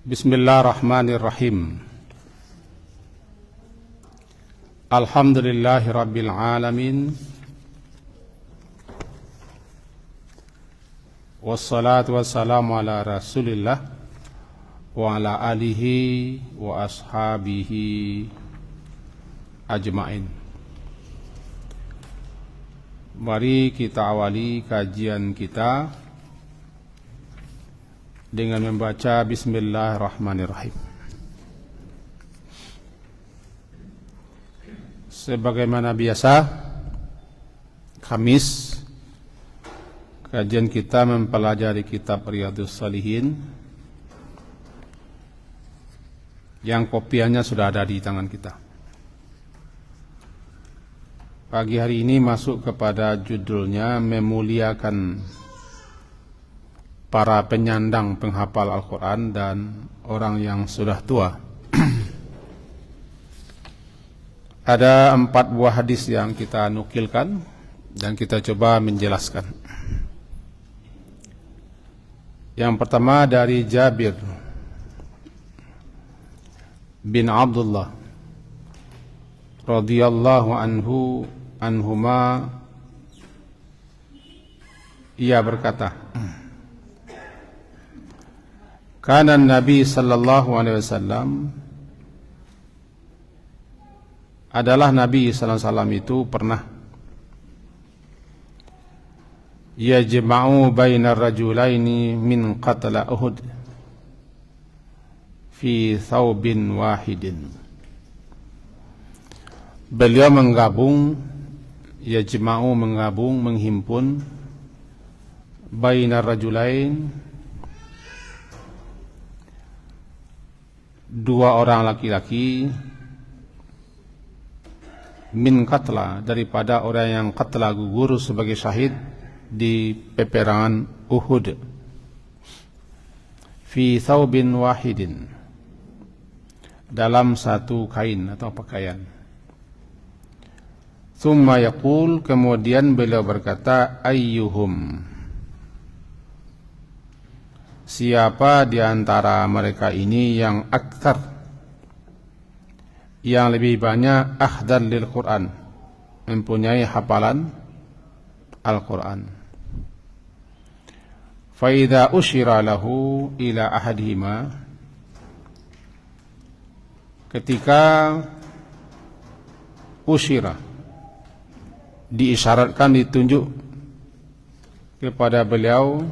Bismillahirrahmanirrahim. Alhamdulillahi rabbil alamin. Wassalatu wassalamu ala rasulillah wa ala alihi wa ashabihi ajma'in. Mari kita awali kajian kita dengan membaca Bismillahirrahmanirrahim. Sebagaimana biasa, Kamis kajian kita mempelajari kitab Riyadhus Shalihin yang kopiannya sudah ada di tangan kita. Pagi hari ini masuk kepada judulnya memuliakan para penyandang penghafal Al-Quran dan orang yang sudah tua. Ada 4 buah hadis yang kita nukilkan dan kita coba menjelaskan. Yang pertama dari Jabir bin Abdullah radhiyallahu anhuma, ia berkata, Kana Nabi sallallahu alaihi wasallam, adalah Nabi sallallahu alaihi wasallam itu pernah yajma'u bainar rajulaini min qatla Uhud fi thawbin wahidin. Beliau menggabung, yajma'u menggabung, menghimpun, bainar rajulain, 2 orang laki-laki, min qatla, daripada orang yang qatla, gugur sebagai syahid di peperangan Uhud, fi thawbin wahidin, dalam satu kain atau pakaian. Thumma yaqul, kemudian beliau berkata, ayyuhum, siapa di antara mereka ini yang aktsar, yang lebih banyak, ahdan lil Quran, mempunyai hafalan Al-Quran. Fa idza usyira lahu ila ahadihima, ketika usyira, diisyaratkan, ditunjuk kepada beliau,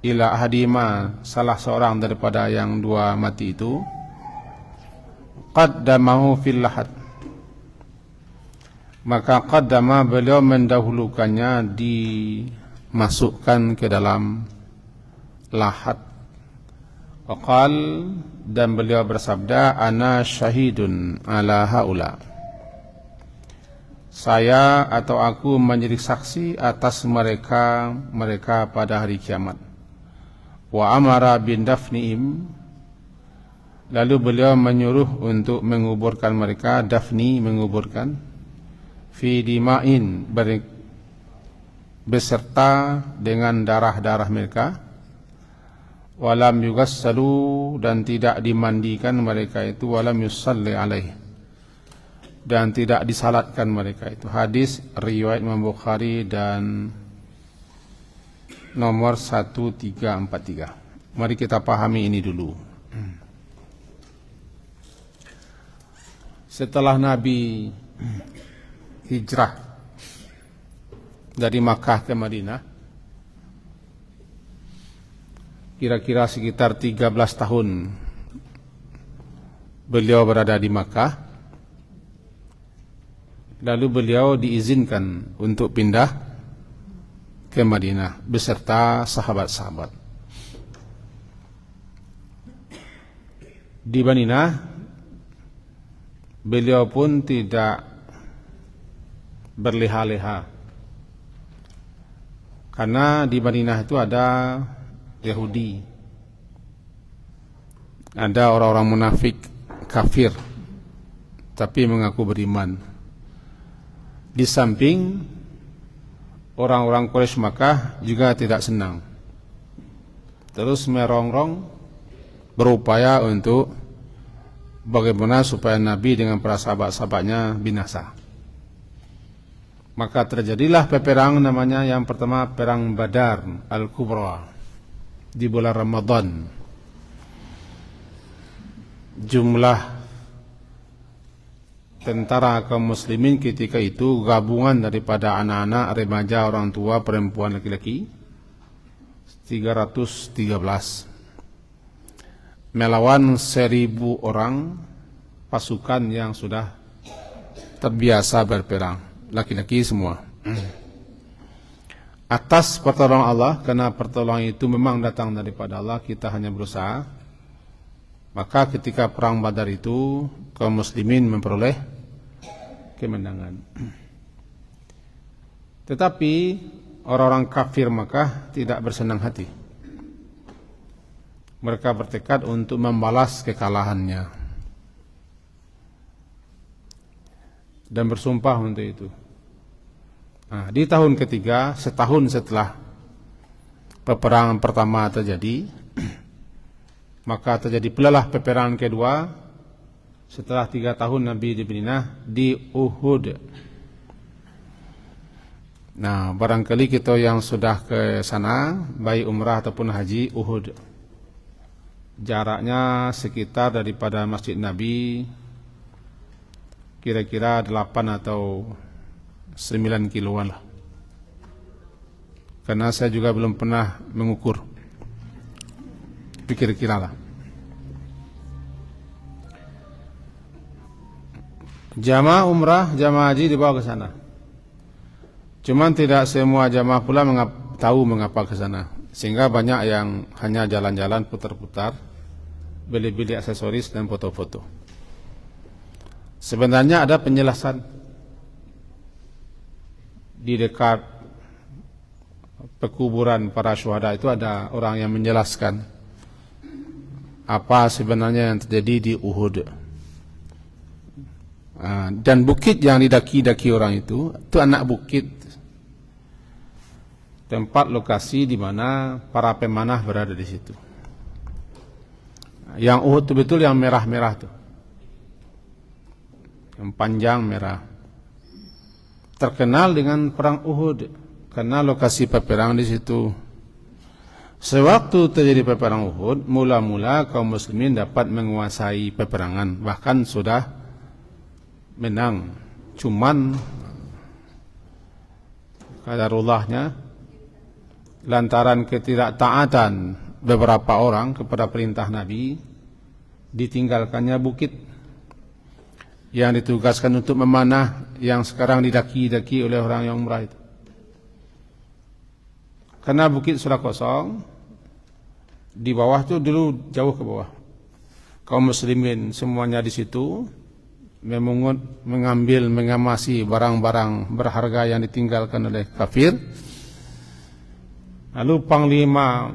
ila ahadima, salah seorang daripada yang 2 mati itu, qaddamahu fil lahad, maka qaddama, beliau mendahulukannya, dimasukkan ke dalam lahad. Waqal, dan beliau bersabda, ana syahidun ala haula, saya atau aku menjadi saksi atas mereka pada hari kiamat. Wa amara bin dafnihim, lalu beliau menyuruh untuk menguburkan mereka, dafni, menguburkan, fi dima'in, beserta dengan darah-darah mereka, walam yugassalu, dan tidak dimandikan mereka itu, walam yusalli alaih, dan tidak disalatkan mereka itu. Hadis riwayat Imam Bukhari dan nomor 1343. Mari kita pahami ini dulu. Setelah Nabi hijrah dari Makkah ke Madinah, kira-kira sekitar 13 tahun beliau berada di Makkah. Lalu beliau diizinkan untuk pindah ke Madinah beserta sahabat-sahabat. Di Madinah beliau pun tidak berleha-leha, karena di Madinah itu ada Yahudi, ada orang-orang munafik, kafir, tapi mengaku beriman. Di samping orang-orang Quraisy Makkah juga tidak senang, terus merongrong berupaya untuk bagaimana supaya Nabi dengan para sahabat-sahabatnya binasa. Maka terjadilah peperangan namanya yang pertama Perang Badar Al-Kubra di bulan Ramadan. Jumlah tentara kaum muslimin ketika itu gabungan daripada anak-anak, remaja, orang tua, perempuan, laki-laki 313 melawan 1.000 orang pasukan yang sudah terbiasa berperang, laki-laki semua. Atas pertolongan Allah, karena pertolongan itu memang datang daripada Allah, kita hanya berusaha. Maka ketika perang Badar itu kaum muslimin memperoleh kemenangan. Tetapi orang-orang kafir Makkah tidak bersenang hati. Mereka bertekad untuk membalas kekalahannya dan bersumpah untuk itu. Nah, di tahun ketiga, setahun setelah peperangan pertama terjadi, maka terjadi pula lah peperangan kedua setelah 3 tahun Nabi di Madinah di Uhud. Nah, barangkali kita yang sudah ke sana, baik umrah ataupun haji, Uhud jaraknya sekitar daripada Masjid Nabi kira-kira 8 atau 9 kiloan lah. Karena saya juga belum pernah mengukur, kira-kira lah. Jamaah umrah, jamaah haji dibawa ke sana. Cuman tidak semua jamaah pula tahu mengapa ke sana. Sehingga banyak yang hanya jalan-jalan putar-putar, beli-beli aksesoris dan foto-foto. Sebenarnya ada penjelasan di dekat pekuburan para syuhada itu, ada orang yang menjelaskan apa sebenarnya yang terjadi di Uhud. Dan bukit yang didaki-daki orang itu anak bukit, tempat lokasi di mana para pemanah berada di situ. Yang Uhud itu betul yang merah-merah tuh, yang panjang merah, terkenal dengan perang Uhud karena lokasi peperangan di situ. Sewaktu terjadi peperangan Uhud, mula-mula kaum muslimin dapat menguasai peperangan, bahkan sudah menang. Cuman qadarullahnya, lantaran ketidaktaatan beberapa orang kepada perintah Nabi, ditinggalkannya bukit yang ditugaskan untuk memanah yang sekarang didaki-daki oleh orang yang umrah itu. Karena bukit sudah kosong, di bawah itu dulu jauh ke bawah, kaum muslimin semuanya di situ memungut, mengambil, mengamasi barang-barang berharga yang ditinggalkan oleh kafir. Lalu panglima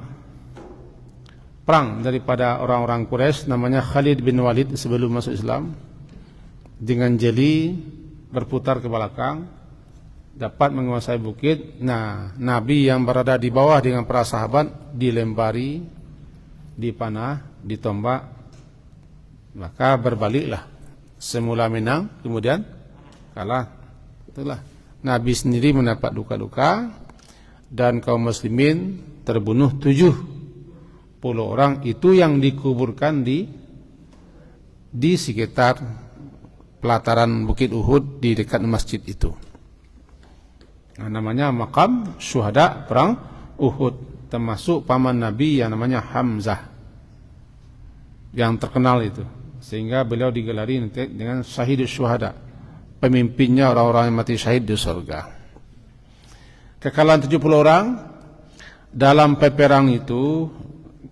perang daripada orang-orang Quraisy namanya Khalid bin Walid sebelum masuk Islam, dengan jeli berputar ke belakang dapat menguasai bukit. Nah, Nabi yang berada di bawah dengan para sahabat dilempari, dipanah, ditombak, maka berbaliklah. Semula menang, kemudian kalah. Itulah, Nabi sendiri mendapat luka-luka dan kaum muslimin terbunuh 70 orang. Itu yang dikuburkan di sekitar pelataran Bukit Uhud di dekat masjid itu. Nah, namanya makam syuhada perang Uhud, termasuk paman Nabi yang namanya Hamzah yang terkenal itu, sehingga beliau digelari dengan syahidus syuhada, pemimpinnya orang-orang yang mati syahid di surga. Kekalahan 70 orang dalam peperang itu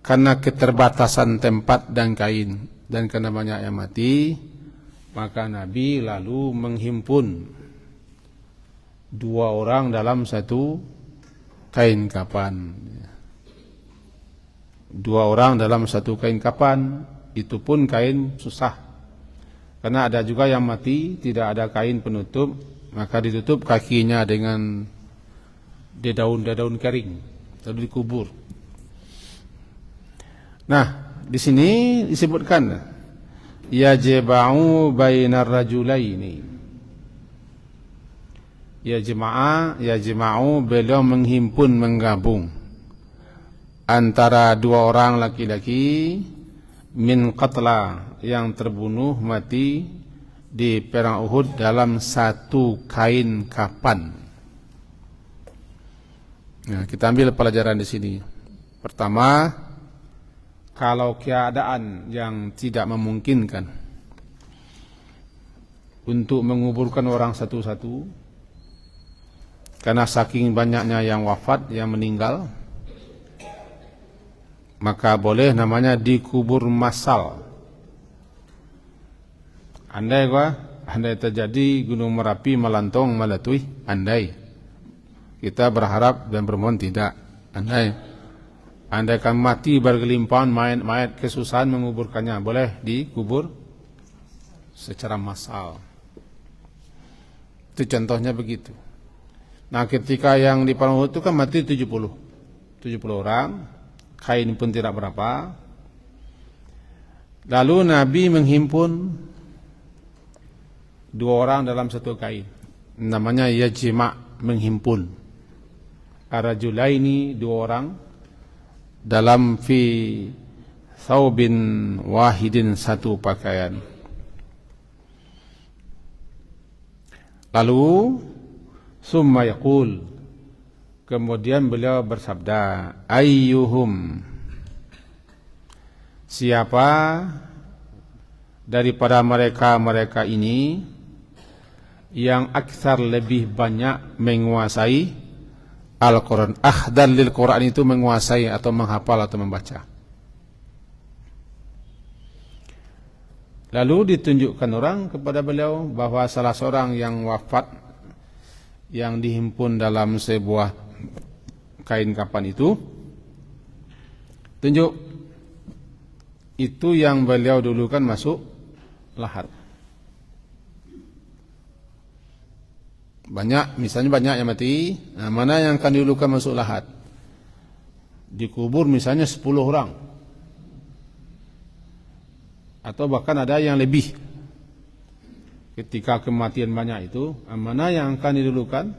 karena keterbatasan tempat dan kain, dan karena banyak yang mati, maka Nabi lalu menghimpun 2 orang dalam satu kain kapan. 2 orang dalam satu kain kapan, itu pun kain susah, karena ada juga yang mati tidak ada kain penutup, maka ditutup kakinya dengan daun-daun kering lalu dikubur. Nah, di sini disebutkan yajma'u bainar rajulaini. Yajma'u beliau menghimpun, menggabung antara dua orang laki-laki min qatla yang terbunuh mati di perang Uhud dalam satu kain kapan. Nah, kita ambil pelajaran di sini. Pertama, kalau keadaan yang tidak memungkinkan untuk menguburkan orang satu-satu karena saking banyaknya yang wafat, yang meninggal, maka boleh namanya dikubur massal. Andai terjadi Gunung Merapi melantong meletui, andai. Kita berharap dan bermohon tidak. Andai kan mati bergelimpahan mayat kesusahan menguburkannya, boleh dikubur secara massal. Itu contohnya begitu. Nah, ketika yang di perang Uhud itu kan mati 70 orang, kain pun tidak berapa. Lalu Nabi menghimpun dua orang dalam satu kain. Namanya yajma', menghimpun. Ar-rajulaini, dua orang dalam fi thawbin wahidin, satu pakaian. Lalu summa yaqul, kemudian beliau bersabda, ayyuhum, siapa daripada mereka ini yang aksar, lebih banyak menguasai Al-Quran. Ahdan lil Quran itu menguasai atau menghafal atau membaca. Lalu ditunjukkan orang kepada beliau bahwa salah seorang yang wafat, yang dihimpun dalam sebuah kain kapan itu, tunjuk itu yang beliau dulu kan masuk lahat. Misalnya banyak yang mati, nah, mana yang akan didulukan masuk lahat? Dikubur misalnya 10 orang, atau bahkan ada yang lebih. Ketika kematian banyak itu, mana yang akan didulukan?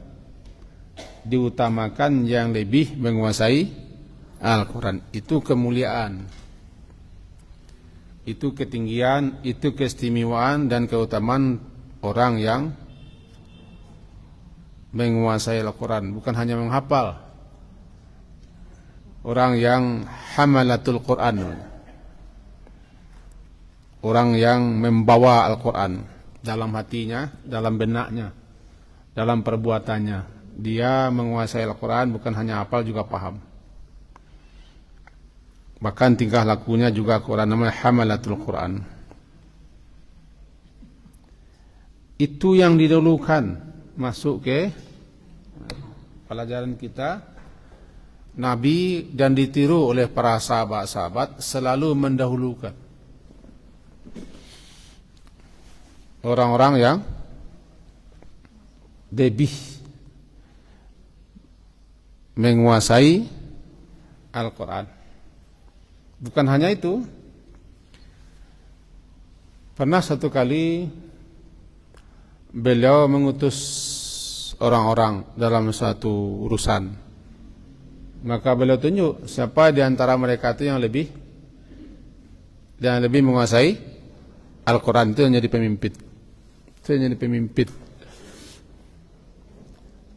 Diutamakan yang lebih menguasai Al-Quran. Itu kemuliaan, itu ketinggian, itu keistimewaan dan keutamaan orang yang menguasai Al-Quran, bukan hanya menghafal. Orang yang hamalatul Quran, orang yang membawa Al-Quran dalam hatinya, dalam benaknya, dalam perbuatannya. Dia menguasai Al-Quran, bukan hanya hafal, juga paham. Bahkan tingkah lakunya juga Quran, namanya hamalatul Quran. Itu yang didahulukan. Masuk ke pelajaran kita, Nabi dan ditiru oleh para sahabat-sahabat selalu mendahulukan orang-orang yang lebih menguasai Al-Quran. Bukan hanya itu, pernah satu kali beliau mengutus orang-orang dalam satu urusan. Maka beliau tunjuk siapa di antara mereka itu yang lebih menguasai Al-Quran, itu yang jadi pemimpin. Itu yang jadi pemimpin.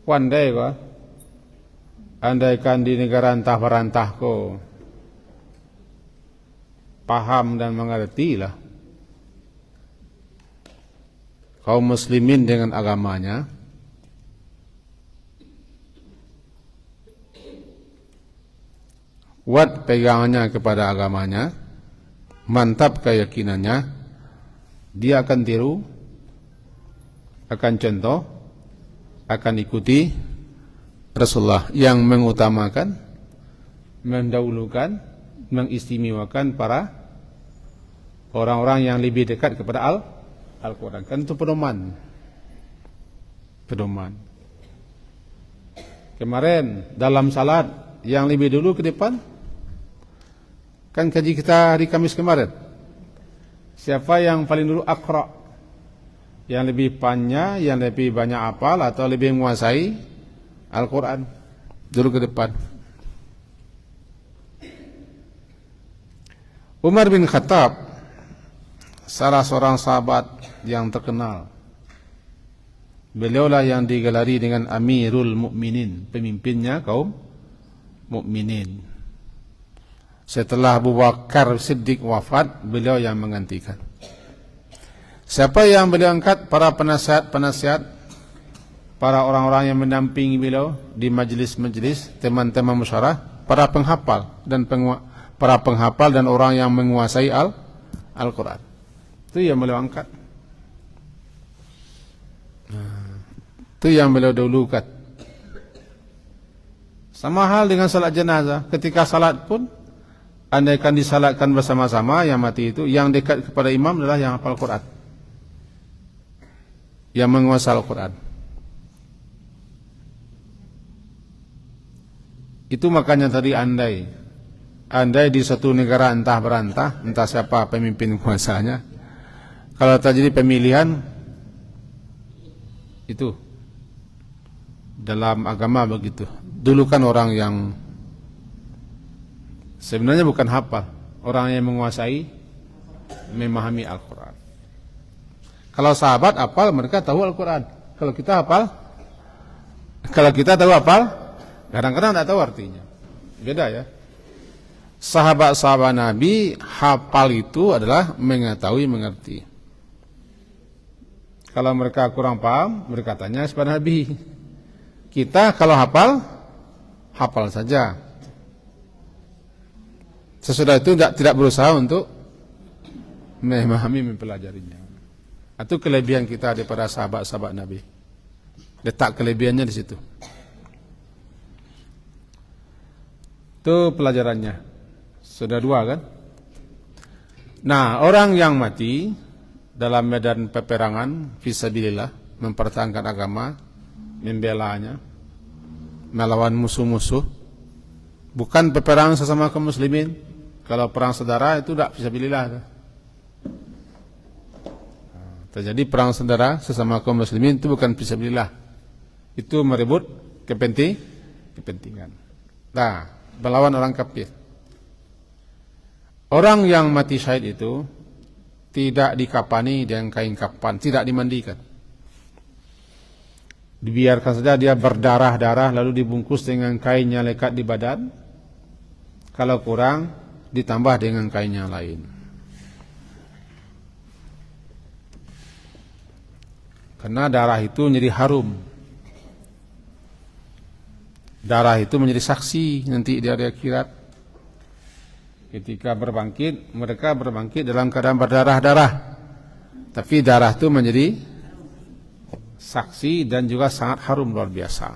Pandai kok. Andaikan di negara entah perantah kau paham dan mengerti lah kaum muslimin dengan agamanya, kuat pegangannya kepada agamanya, mantap keyakinannya, dia akan tiru, akan contoh, akan ikuti Rasulullah yang mengutamakan, mendahulukan, mengistimewakan para orang-orang yang lebih dekat kepada Al-Quran. Kan itu pedoman. Kemarin dalam salat yang lebih dulu ke depan Kan kaji kita hari Kamis kemarin. Siapa yang paling dulu Aqra? Yang lebih panjang, yang lebih banyak hafal atau lebih menguasai Al-Quran? Dulu ke depan. Umar bin Khattab, salah seorang sahabat yang terkenal. Beliaulah yang digelari dengan Amirul Mukminin, pemimpinnya kaum mukminin. Setelah Abu Bakar Siddiq wafat, beliau yang menggantikan. Siapa yang beliau angkat? Para penasihat, para orang-orang yang mendampingi beliau di majlis-majlis, teman-teman musyawarah, para penghafal dan orang yang menguasai Al-Quran. Itu yang beliau angkat. Itu yang beliau dahulukan. Sama hal dengan salat jenazah. Ketika salat pun, andaikan disalatkan bersama-sama, yang mati itu, yang dekat kepada imam adalah yang hafal Quran, yang menguasai Al-Quran. Itu makanya tadi andai di satu negara entah berantah, entah siapa pemimpin kuasanya, kalau terjadi pemilihan, itu dalam agama begitu. Dulu kan orang yang sebenarnya bukan hafal, orang yang menguasai, memahami Al-Quran. Kalau sahabat hafal, mereka tahu Al-Quran. Kalau kita hafal, kadang-kadang tidak tahu artinya. Beda ya. Sahabat-sahabat Nabi hafal itu adalah mengetahui, mengerti. Kalau mereka kurang paham, mereka tanya kepada Nabi. Kita kalau hafal saja. Sesudah itu tidak berusaha untuk memahami, mempelajarinya. Itu kelebihan kita daripada sahabat-sahabat Nabi. Letak kelebihannya di situ. Itu pelajarannya. Sudah dua kan? Nah, orang yang mati dalam medan peperangan fisabilillah, mempertahankan agama, membelanya, melawan musuh-musuh, bukan peperangan sesama kaum muslimin. Kalau perang saudara itu tidak fisabilillah. Terjadi perang saudara sesama kaum muslimin itu bukan fisabilillah. Itu merebut kepentingan. Nah, melawan orang kafir. Orang yang mati syahid itu tidak dikapani dengan kain kafan, tidak dimandikan. Dibiarkan saja dia berdarah-darah lalu dibungkus dengan kain yang lekat di badan. Kalau kurang, ditambah dengan kain yang lain. Karena darah itu menjadi harum. Darah itu menjadi saksi nanti di hari akhirat. Ketika berbangkit, mereka berbangkit dalam keadaan berdarah-darah. Tapi darah itu menjadi saksi dan juga sangat harum luar biasa.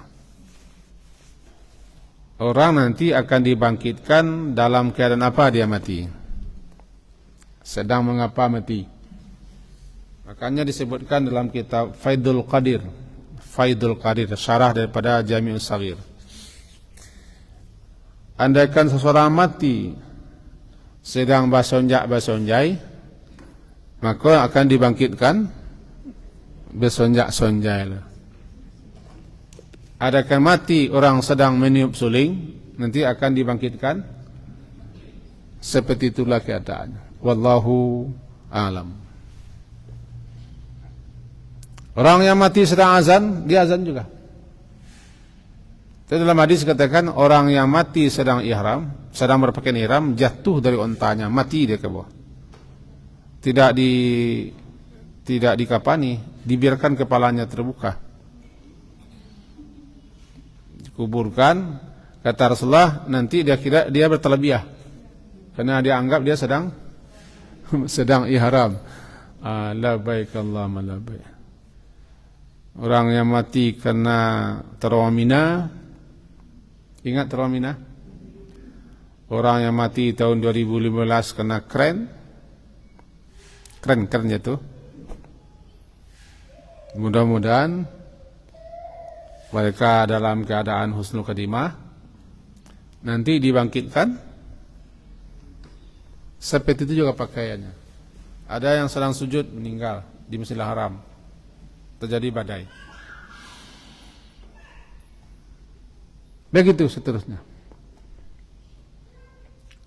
Orang nanti akan dibangkitkan dalam keadaan apa dia mati? Sedang mengapa mati? Makanya disebutkan dalam kitab Faidul Qadir, syarah daripada Jami'us Shaghir. Andaikan seseorang mati sedang bersonjak-bersonjai, maka akan dibangkitkan bersonjak-sonjai. Adakah mati orang sedang meniup suling, nanti akan dibangkitkan seperti itulah keadaannya. Wallahu a'lam. Orang yang mati sedang azan, dia azan juga. Tapi dalam hadis katakan orang yang mati sedang ihram, sedang berpakaian ihram, jatuh dari ontanya, mati dia ke bawah. Tidak dikapani, dibiarkan kepalanya terbuka. Dikuburkan, kata Rasulullah, nanti dia kira dia bertalbiyah. Karena dia anggap dia sedang ihram. Labbaik Allahumma labbaik. Orang yang mati karena tarawih Mina, ingat tarawih Mina? Orang yang mati tahun 2015 karena keren jatuh. Mudah-mudahan mereka dalam keadaan husnul khatimah, nanti dibangkitkan Seperti itu juga pakaiannya. Ada yang sedang sujud meninggal di Masjidil Haram, terjadi badai. Begitu seterusnya.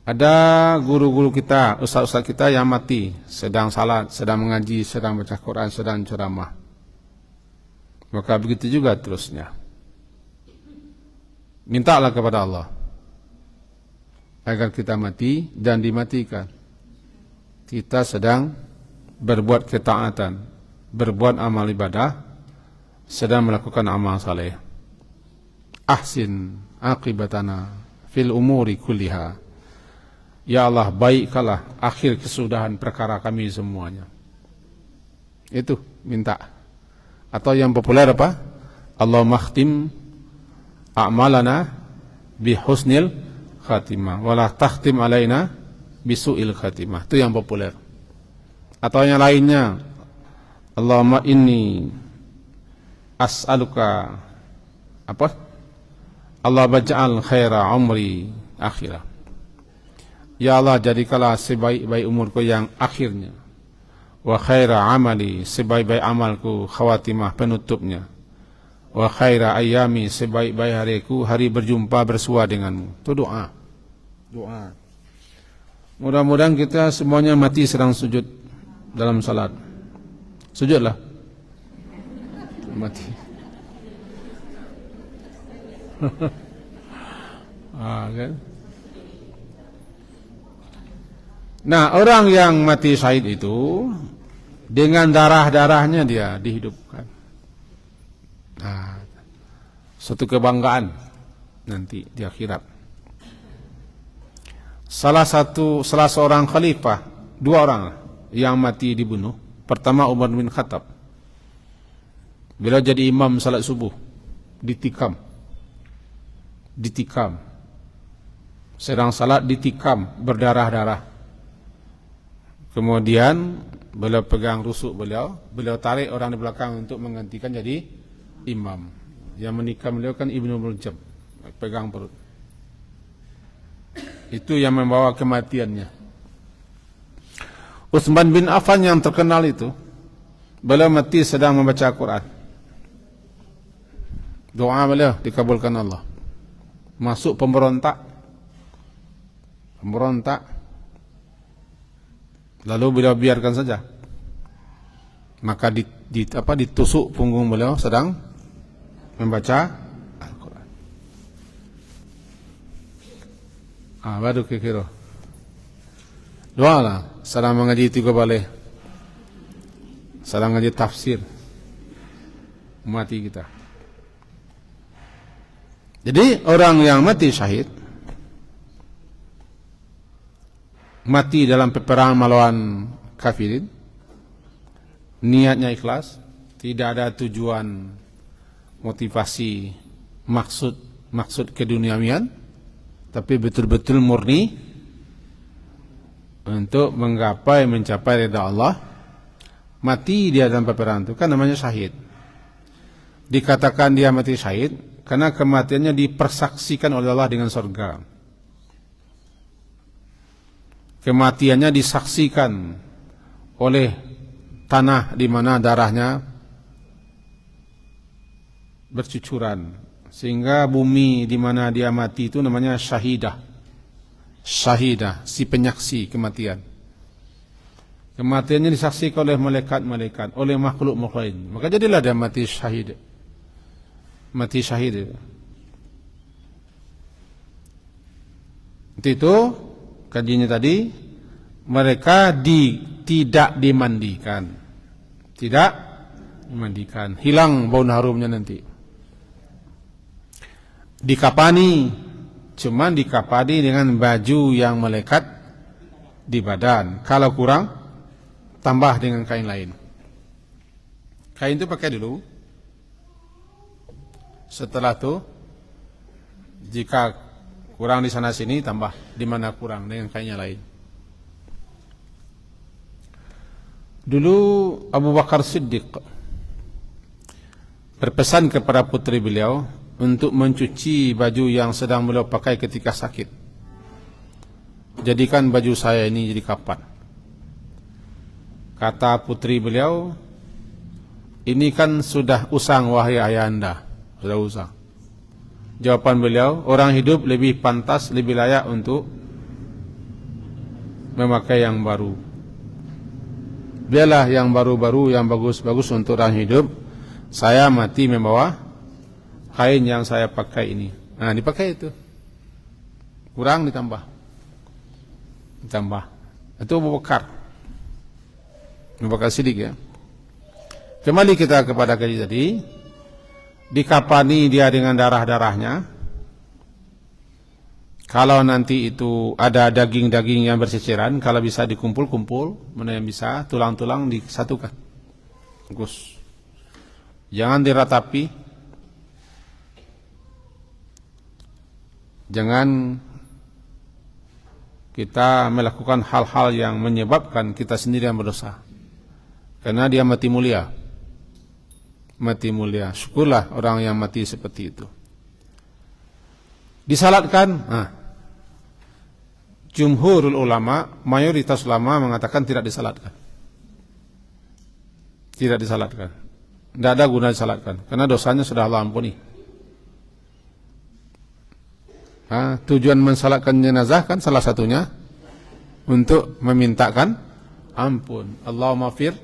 Ada guru-guru kita, ustaz-ustaz kita yang mati, sedang salat, sedang mengaji, sedang baca Quran, sedang ceramah. Maka begitu juga terusnya. Mintalah kepada Allah agar kita mati dan dimatikan. Kita sedang berbuat ketaatan, berbuat amal ibadah, sedang melakukan amal saleh. Ahsin aqibatana fil umuri kulliha. Ya Allah, baikkanlah akhir kesudahan perkara kami semuanya. Itu minta. Atau yang populer apa? Allahumma khtim a'malana bi husnil khatimah wala takhtim alaina bisu'il khatimah. Itu yang populer. Atau yang lainnya, Allahumma inni as'aluka apa? Allah baj'al khaira umri akhirah. Ya Allah, jadikanlah sebaik-baik umurku yang akhirnya. Wa khaira amali, sebaik-baik amalku khawatimah, penutupnya. Wa khaira ayami, sebaik-baik hariku, hari berjumpa bersua denganmu. Itu doa. Doa. Mudah-mudahan kita semuanya mati sedang sujud dalam salat. Sujudlah. Mati. Kan? Nah, orang yang mati syahid itu dengan darah-darahnya dia dihidupkan. Nah, suatu kebanggaan nanti di akhirat. Salah seorang khalifah, dua orang yang mati dibunuh. Pertama Umar bin Khattab. Bila jadi imam salat subuh, ditikam. Sedang salat ditikam, berdarah-darah. Kemudian beliau pegang rusuk beliau tarik orang di belakang untuk menggantikan jadi imam. Yang menikam beliau kan Ibnu Muljam, pegang perut. Itu yang membawa kematiannya. Utsman bin Affan yang terkenal itu, beliau mati sedang membaca Quran. Doa beliau dikabulkan Allah. Masuk pemberontak. Lalu beliau biarkan saja. Maka ditusuk punggung beliau sedang membaca Al-Quran. Baru kira. Doa lah. Sedang mengaji tiga balik. Sedang mengaji tafsir. Mati kita. Jadi orang yang mati syahid, mati dalam peperangan melawan kafirin, niatnya ikhlas, tidak ada tujuan, motivasi, maksud keduniawian, tapi betul-betul murni untuk mencapai ridha Allah. Mati dia dalam peperangan itu kan namanya syahid. Dikatakan dia mati syahid karena kematiannya dipersaksikan oleh Allah dengan surga. Kematiannya disaksikan oleh tanah di mana darahnya bercucuran, sehingga bumi di mana dia mati itu namanya syahidah. Syahidah, si penyaksi kematian. Kematiannya disaksikan oleh malaikat-malaikat, oleh makhluk-makhluk lain. Maka jadilah dia mati syahid. Mati syahid. Itu kajiannya tadi, mereka tidak dimandikan. Tidak dimandikan. Hilang bau harumnya nanti. Dikapani, cuman dikapani dengan baju yang melekat di badan. Kalau kurang, tambah dengan kain lain. Kain itu pakai dulu. Setelah itu, jika kurang di sana sini, tambah di mana kurang dengan kainnya lain. Dulu Abu Bakar Siddiq berpesan kepada putri beliau untuk mencuci baju yang sedang beliau pakai ketika sakit. jadikan baju saya ini jadi kapan. Kata putri beliau, ini kan sudah usang wahai ayahanda, sudah usang. Jawaban beliau, orang hidup lebih pantas, lebih layak untuk memakai yang baru. Biarlah yang baru-baru, yang bagus-bagus untuk orang hidup. Saya mati membawa kain yang saya pakai ini. Nah, dipakai itu. Kurang ditambah. Itu Abu Bakar. Abu Bakar Siddiq ya. Kembali kita kepada kaji tadi. Dikapani dia dengan darah-darahnya. Kalau nanti itu ada daging-daging yang berseceran, kalau bisa dikumpul-kumpul, mana yang bisa, tulang-tulang disatukan. Bagus. Jangan diratapi. Jangan kita melakukan hal-hal yang menyebabkan kita sendiri yang berdosa. Karena dia mati mulia. Mati mulia. Syukurlah orang yang mati seperti itu. Disalatkan. Jumhurul ulama, mayoritas ulama mengatakan tidak disalatkan. Tidak disalatkan. Tidak ada guna disalatkan. Karena dosanya sudah Allah ampuni. Tujuan mensalatkan jenazah kan salah satunya untuk memintakan ampun. Allahumma fir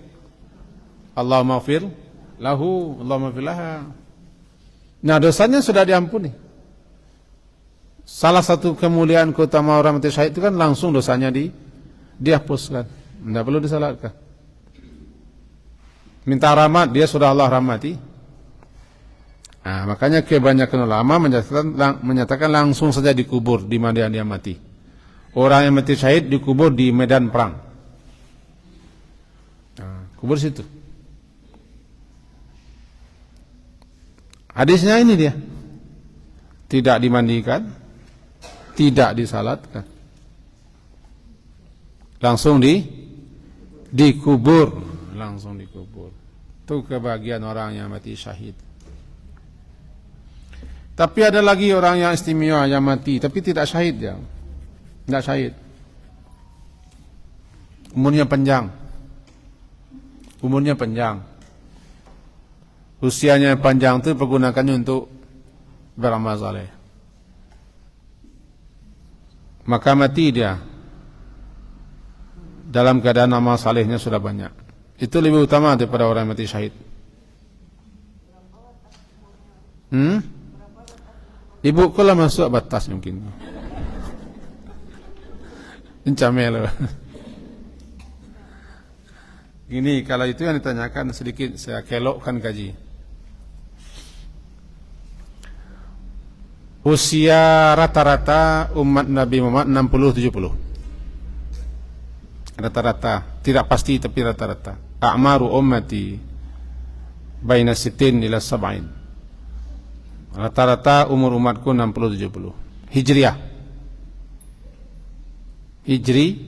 lahu, Allahumma fir laha. Nah, dosanya sudah diampuni. Salah satu kemuliaan keutamaan orang mati syahid itu kan langsung dosanya dihapuskan. Tidak perlu disalatkan. Minta rahmat, dia sudah Allah rahmati. Nah, makanya kebanyakan ulama menyatakan langsung saja dikubur di mana dia mati. Orang yang mati syahid dikubur di medan perang. Nah, kubur situ. Hadisnya ini dia. Tidak dimandikan, tidak disalatkan. Langsung dikubur, langsung dikubur. Itu kebahagiaan orang yang mati syahid. Tapi ada lagi orang yang istimewa yang mati tapi tidak syahid dia. Tidak syahid. Umurnya panjang. Usianya panjang itu pergunakannya untuk beramal saleh. Maka mati dia dalam keadaan amal salehnya sudah banyak. Itu lebih utama daripada orang mati syahid. Ibu kalau masuk batas mungkin. Incamelo. Gini, kalau itu yang ditanyakan sedikit saya kelokkan kaji. Usia rata-rata umat Nabi Muhammad 60-70. Rata-rata, tidak pasti tapi rata-rata. A'maru ummati baina sittin ila sab'in. Rata-rata umur umatku 60-70. Hijriah. Hijriah.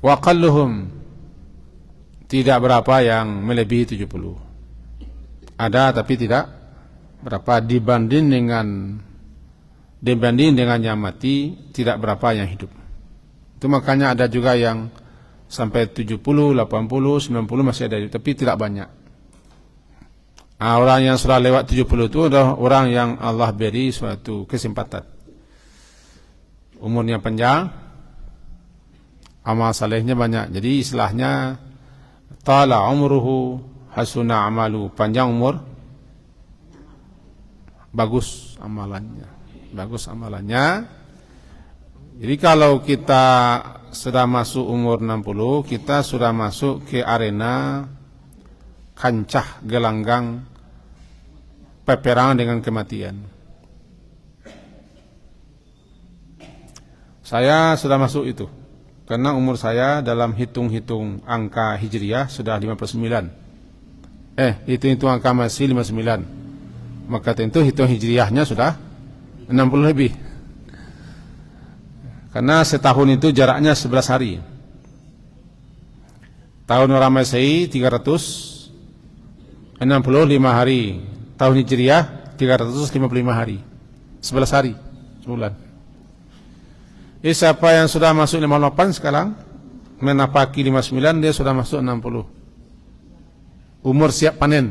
Wa qalluhum, tidak berapa yang melebihi 70. Ada tapi tidak berapa dibanding dengan yang mati, tidak berapa yang hidup. Itu makanya ada juga yang sampai 70, 80, 90 masih ada, tapi tidak banyak. Orang yang sudah lewat 70 itu adalah orang yang Allah beri suatu kesempatan. Umurnya panjang, amal salehnya banyak. Jadi istilahnya tala umruhu hasuna amalu, panjang umur, bagus amalannya. Jadi kalau kita sudah masuk umur 60, kita sudah masuk ke arena kancah gelanggang peperangan dengan kematian. Saya sudah masuk itu. Karena umur saya dalam hitung-hitung angka hijriah sudah 59. Hitung-hitung angka masih 59. Maka tentu hitung hijriahnya sudah 60 lebih. Karena setahun itu jaraknya 11 hari. Tahun orang Masehi 365 hari. Tahun hijriah 355 hari. 11 hari sebulan. Siapa yang sudah masuk 58 sekarang, menapaki 59, dia sudah masuk 60. Umur siap panen.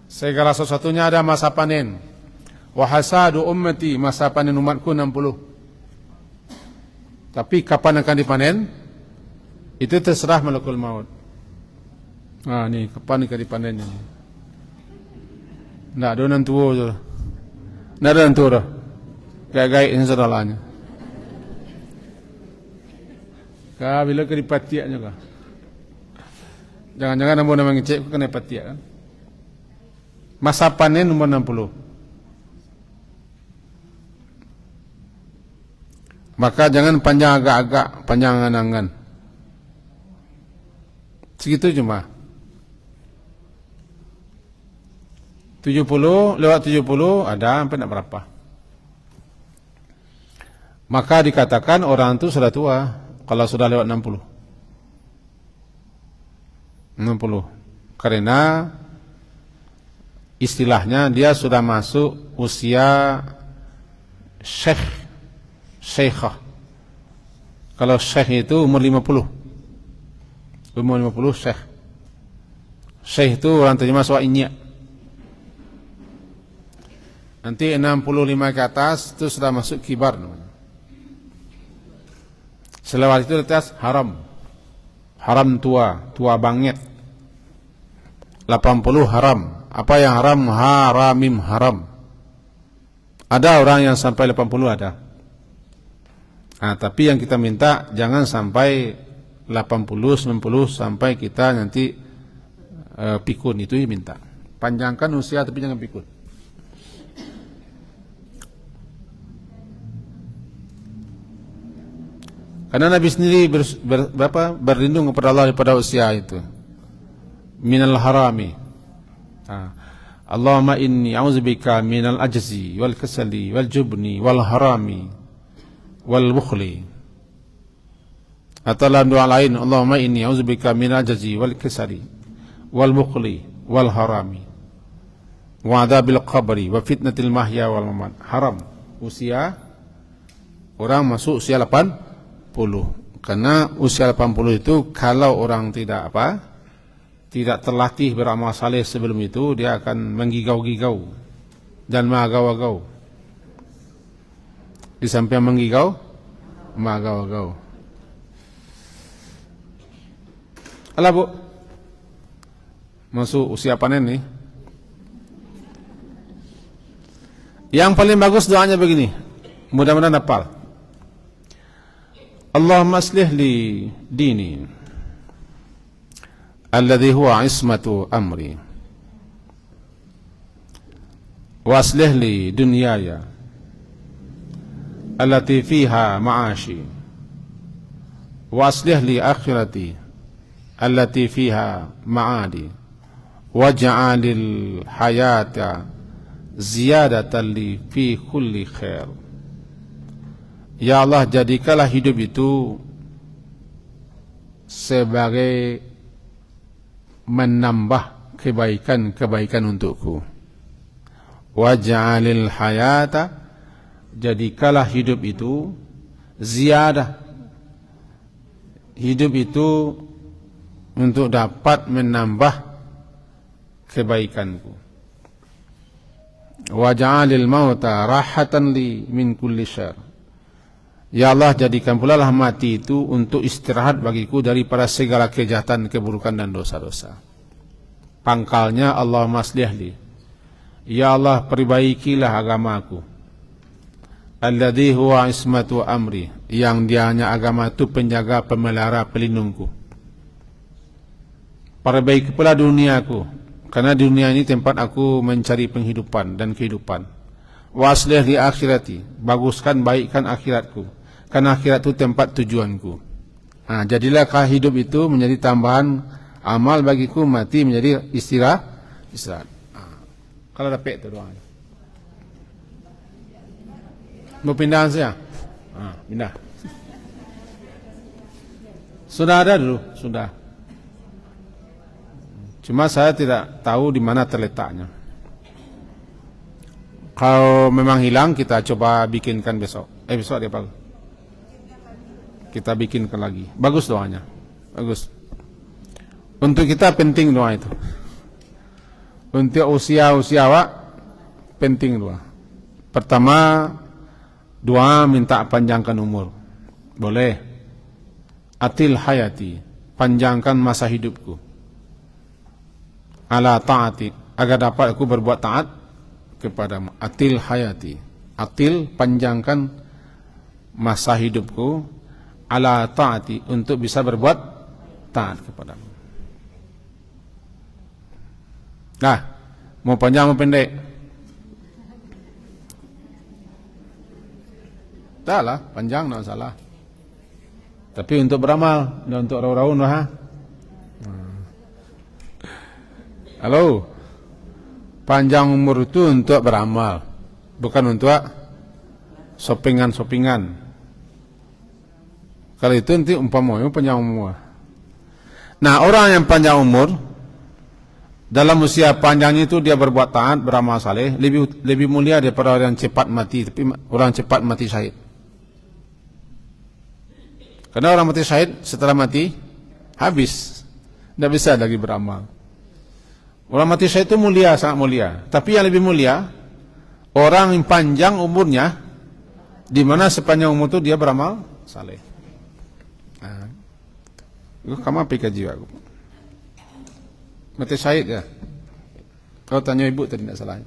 Segala sesuatunya ada masa panen. Wa hasadu ummati, masa panen umatku 60. Tapi kapan akan dipanen? Itu terserah malakul maut. Nah, ni kapan akan dipanen ini? Nggak ada nentu je. Nggak ada nentu dah. Gaya-gaya ini sedalanya. Kah bila ke dipatiak juga. Jangan-jangan namun nama ngecek kena patiak kan? Masa panen umur 60. Maka jangan panjang agak-agak, panjang angan-angan. Segitu cuma. 70, lewat 70 ada sampai tidak berapa. Maka dikatakan orang itu sudah tua kalau sudah lewat 60. 60. Karena istilahnya dia sudah masuk usia syekhah. Kalau syekh itu umur 50. Umur 50 syekh. Syekh itu orang terjemah suainya. Nanti 65 ke atas itu sudah masuk kibar namanya. Selewat itu di atas haram. Haram tua banget. 80 haram. Apa yang haram? Haramim haram. Ada orang yang sampai 80 ada. Nah, tapi yang kita minta jangan sampai 80, 90 sampai kita nanti pikun, itu yang minta. Panjangkan usia tapi jangan pikun. Karena Nabi sendiri berlindung kepada Allah daripada usia itu. Minal harami. Allahumma inni a'udzubika minal ajzi wal kasali wal jubni wal harami wal bukhli. Atau dalam doa lain, Allahumma inni a'udzubika minal ajzi wal kasali wal bukhli wal harami wa adzabil qabri wa fitnatil mahya wal mamat. Haram usia orang masuk usia 80. Karena usia 80 itu kalau orang tidak terlatih beramal saleh sebelum itu, dia akan menggigau-gigau dan mengagau-agau. Di samping menggigau, mengagau-agau. Alah bu, masuk usia panen nih. Yang paling bagus doanya begini, mudah-mudahan hafal. Allahumma aslih li dini alladhi huwa ismatu amri wa aslih li dunyaya allati fiha ma'ashi wa aslih li akhirati allati fiha ma'adi waj'alil hayata ziyadatan li fi kulli khair. Ya Allah, jadikanlah hidup itu sebagai menambah kebaikan-kebaikan untukku. Waj'alil hayata, jadikanlah hidup itu ziyadah. Hidup itu untuk dapat menambah kebaikanku. Waj'alil mauta rahatan li min kulli syarr. Ya Allah, jadikan pula lah mati itu untuk istirahat bagiku daripada segala kejahatan, keburukan dan dosa-dosa. Pangkalnya Allahumma aslih li. Ya Allah, perbaikilah agamaku. Alladhi huwa ismatu amri, yang dianya agama itu penjaga, pemelihara, pelindungku. Perbaiki pula duniaku, karena dunia ini tempat aku mencari penghidupan dan kehidupan. Wa aslih li akhirati, baguskan, baikkan akhiratku, karena akhirat itu tempat tujuanku. Nah, jadilahkah hidup itu menjadi tambahan amal bagiku, mati menjadi istirahat. Kalau dapat itu doang. Mau pindahan saya? Pindah. Sudah ada dulu, sudah. Cuma saya tidak tahu di mana terletaknya. Kalau memang hilang, kita coba bikinkan besok. Besok dia Pak. Kita bikinkan lagi. Bagus doanya. Bagus. Untuk kita penting doa itu. Untuk usia-usia awak penting doa. Pertama, doa minta panjangkan umur. Boleh. Atil hayati, panjangkan masa hidupku. Ala taati, agar dapat aku berbuat taat kepadamu. Atil hayati, atil panjangkan masa hidupku. Ala taati, untuk bisa berbuat taat kepadamu. Nah, mau panjang mau pendek? Tak lah, panjang tak salah. Tapi untuk beramal, dan untuk raun-raun lah. Halo, panjang umur itu untuk beramal, bukan untuk shoppingan-shoppingan. Kalau itu nanti umpamanya panjang umur. Nah, orang yang panjang umur, dalam usia panjangnya itu dia berbuat taat, beramal saleh, lebih mulia daripada orang yang cepat mati, tapi orang cepat mati syahid. Karena orang mati syahid setelah mati habis, tidak bisa lagi beramal. Orang mati syahid itu mulia, sangat mulia. Tapi yang lebih mulia orang yang panjang umurnya, di mana sepanjang umur itu dia beramal saleh. Kamu pikir jiwa aku. Mati syahid ya. Kau tanya ibu tadi tidak salah.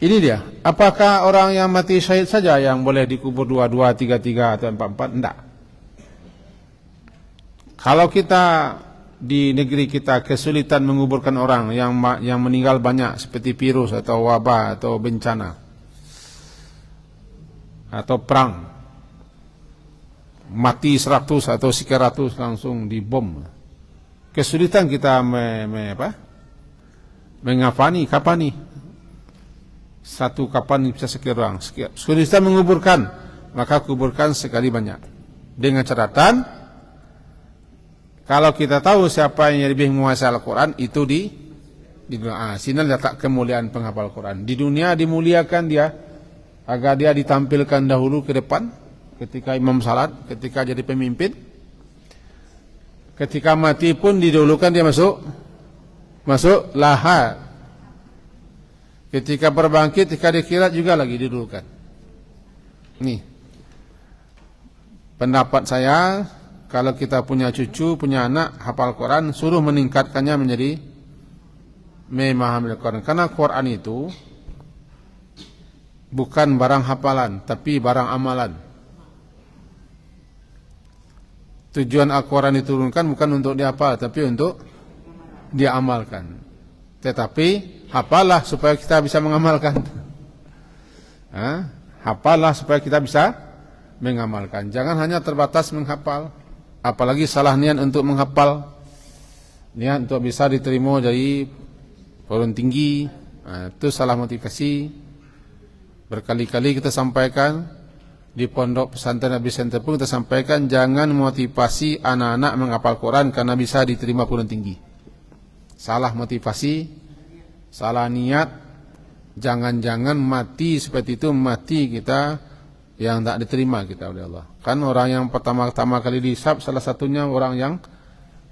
Ini dia. Apakah orang yang mati syahid saja yang boleh dikubur 2-2, 3-3 atau 4-4? Tidak. Kalau kita di negeri kita kesulitan menguburkan orang yang meninggal banyak seperti virus atau wabah atau bencana atau perang, mati 100 atau sekian ratus langsung dibom. Kesulitan kita kapani satu kapan bisa sekian orang. Kesulitan menguburkan, maka kuburkan sekali banyak. Dengan catatan, kalau kita tahu siapa yang lebih menguasai Al-Quran, itu di dunia. Sini letak kemuliaan penghafal Al-Quran. Di dunia dimuliakan dia, agar dia ditampilkan dahulu ke depan, ketika imam salat, ketika jadi pemimpin. Ketika mati pun didahulukan dia masuk lahat. Ketika berbangkit, ketika dikhirat juga lagi didahulukan. Nih, pendapat saya, kalau kita punya cucu, punya anak, hafal Quran, suruh meningkatkannya menjadi memahami Al-Quran. Karena Quran itu bukan barang hafalan, tapi barang amalan. Tujuan Al-Quran diturunkan bukan untuk dihafal, tapi untuk diamalkan. Tetapi hafallah supaya kita bisa mengamalkan. Hafallah supaya kita bisa mengamalkan. Jangan hanya terbatas menghafal, apalagi salah niat untuk menghafal. Niat untuk bisa diterima jadi perguruan tinggi, itu salah motivasi. Berkali-kali kita sampaikan di pondok pesantren Nabi Center pun kita sampaikan, jangan motivasi anak-anak menghafal Quran karena bisa diterima perguruan tinggi. Salah motivasi, salah niat, jangan-jangan mati seperti itu, mati kita yang tak diterima kita oleh Allah. Kan orang yang pertama-tama kali dihisab salah satunya orang yang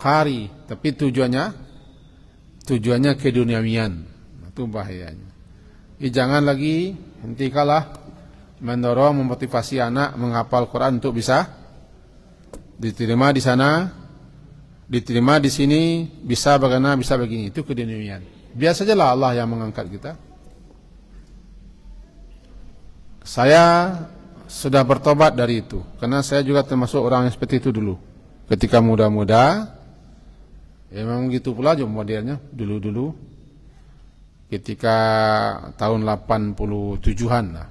qari, tapi tujuannya keduniawian. Itu bahayanya. Jangan lagi hentikanlah mendorong memotivasi anak menghafal Quran untuk bisa diterima di sana, diterima di sini, bisa bagaimana, bisa begini. Itu keduniawian. Biar sajalah Allah yang mengangkat kita. Saya sudah bertobat dari itu, karena saya juga termasuk orang yang seperti itu dulu. Ketika muda-muda, ya memang gitu pula aja modelnya dulu-dulu. Ketika tahun 87-an lah.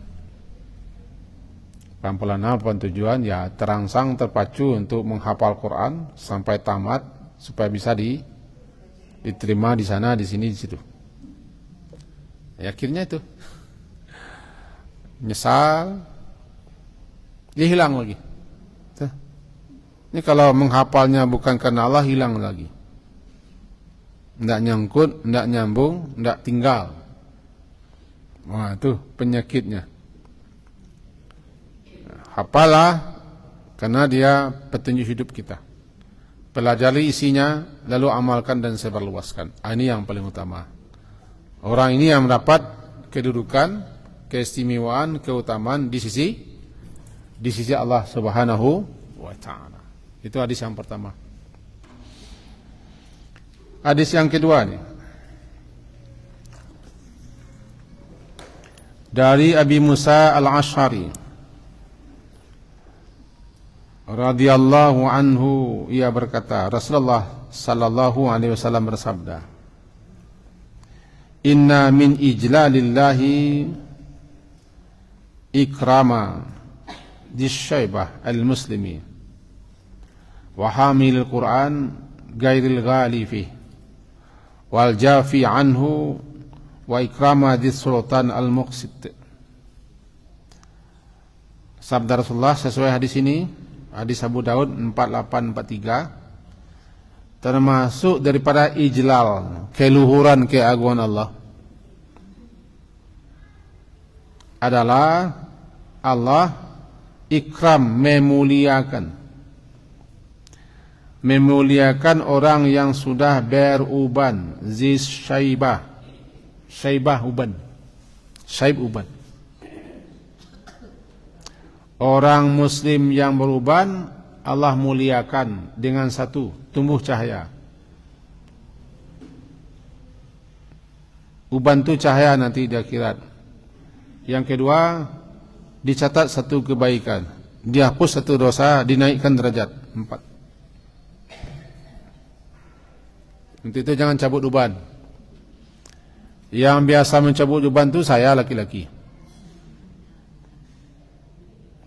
87-an ya terangsang terpacu untuk menghafal Quran sampai tamat supaya bisa diterima di sana, di sini, di situ. Ya, akhirnya itu nyesal, dia hilang lagi. Ini kalau menghafalnya bukan karena Allah, hilang lagi. tidak nyangkut, tidak nyambung, tidak tinggal. Wah, itu penyakitnya. Hafalah, karena dia petunjuk hidup kita. Pelajari isinya, lalu amalkan dan sebarluaskan. Ini yang paling utama. Orang ini yang mendapat kedudukan, keistimewaan, keutamaan di sisi Allah Subhanahu wa Ta'ala. Itu hadis yang pertama. Hadis yang kedua nih. Dari Abi Musa Al-Asy'ari radhiyallahu anhu, ia berkata, Rasulullah sallallahu alaihi wasallam bersabda, "Inna min ijlalillahi ikrama disyaibah al-muslimi wa hamilil Qur'an ghairil ghali fihi wal jafi anhu wa ikrama dis-sultan al-muqsit." Sabda Rasulullah sesuai hadis ini, hadis Abu Daud 4843, termasuk daripada ijlal, keluhuran, keagungan Allah adalah Allah ikram, memuliakan orang yang sudah beruban, zis syaibah, uban. Orang muslim yang beruban Allah muliakan dengan satu, tumbuh cahaya. Uban itu cahaya nanti di akhirat. Yang kedua, dicatat satu kebaikan, dihapus satu dosa, dinaikkan derajat. 4. Untuk itu jangan cabut uban. Yang biasa mencabut uban itu saya, laki-laki.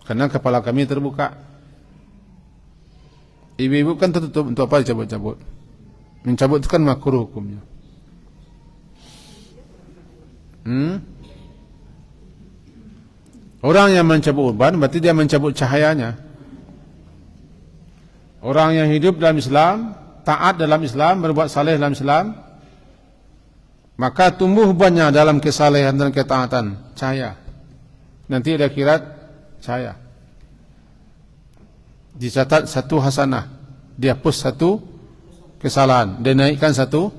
Karena kepala kami terbuka. Ibu-ibu kan tertutup, untuk apa dicabut-cabut? Mencabut itu kan makruh hukumnya. Orang yang mencabut uban berarti dia mencabut cahayanya. Orang yang hidup dalam Islam, taat dalam Islam, berbuat saleh dalam Islam, maka tumbuh ubannya dalam kesalehan dan ketaatan, cahaya. Nanti di akhirat cahaya. Dicatat satu hasanah, dihapus satu kesalahan, dinaikkan satu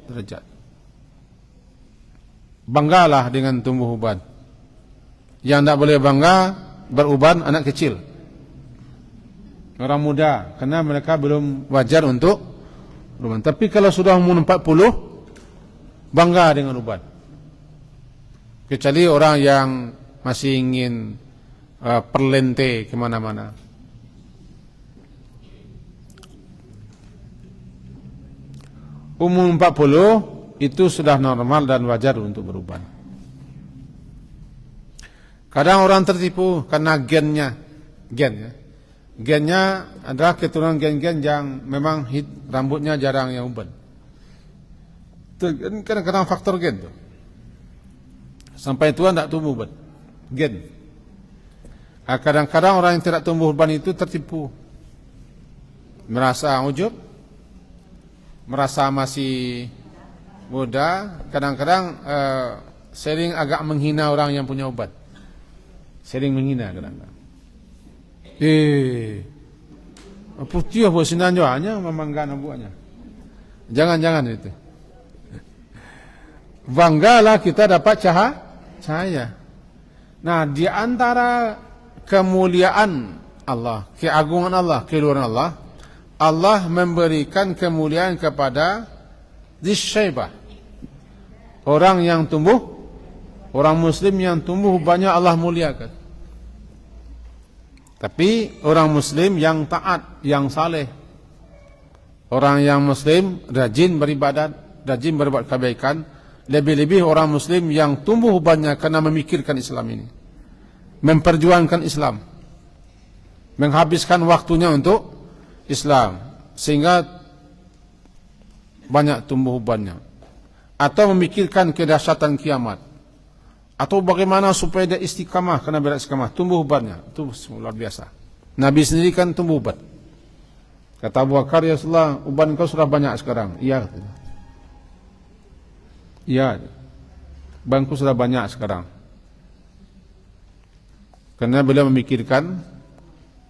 derajat. Banggalah dengan tumbuh uban. Yang tidak boleh bangga beruban anak kecil, orang muda, karena mereka belum wajar untuk beruban. Tapi kalau sudah umur 40, bangga dengan uban. Kecuali orang yang masih ingin perlente kemana-mana. Umur 40 itu sudah normal dan wajar untuk beruban. Kadang orang tertipu karena gennya adalah keturunan gen-gen yang memang rambutnya jarang yang uban. Kadang-kadang faktor gen tuh. Sampai tua tidak tumbuh uban. Gen. Kadang-kadang orang yang tidak tumbuh uban itu tertipu. Merasa ujub, merasa masih muda, kadang-kadang sering agak menghina orang yang punya uban. Sering menghina kadang-kadang. Putih apa sinan hanya memanggan buahnya. Jangan itu. Banggalah kita dapat cahaya. Nah, di antara kemuliaan Allah, keagungan Allah, keluhuran Allah, Allah memberikan kemuliaan kepada Zisyaibah, orang yang tumbuh, orang muslim yang tumbuh banyak Allah muliakan. Tapi orang muslim yang taat, yang saleh, orang yang muslim rajin beribadat, rajin berbuat kebaikan, lebih-lebih orang muslim yang tumbuh banyak karena memikirkan Islam ini, memperjuangkan Islam, menghabiskan waktunya untuk Islam, sehingga banyak tumbuh banyak, atau memikirkan kedahsyatan kiamat, atau bagaimana supaya dia istiqamah, karena berat istiqamah, tumbuh ubannya, itu luar biasa. Nabi sendiri kan tumbuh uban. Kata Abu Bakar, ya Rasulullah, uban kau sudah banyak sekarang. Iya. Ya, bangku sudah banyak sekarang. Karena beliau memikirkan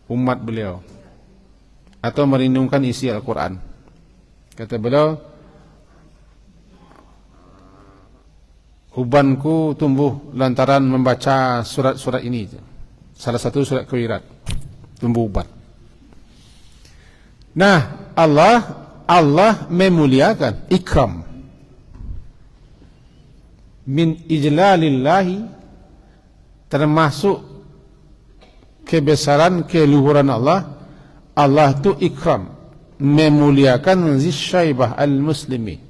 umat beliau atau merindukan isi Al-Quran. Kata beliau, ubanku tumbuh lantaran membaca surat-surat ini. Salah satu surat Kewirat, tumbuh uban. Nah, Allah memuliakan, ikram. Min ijlalillahi, termasuk kebesaran, keluhuran Allah. Allah itu ikram, memuliakan zisyaibah al-muslimi.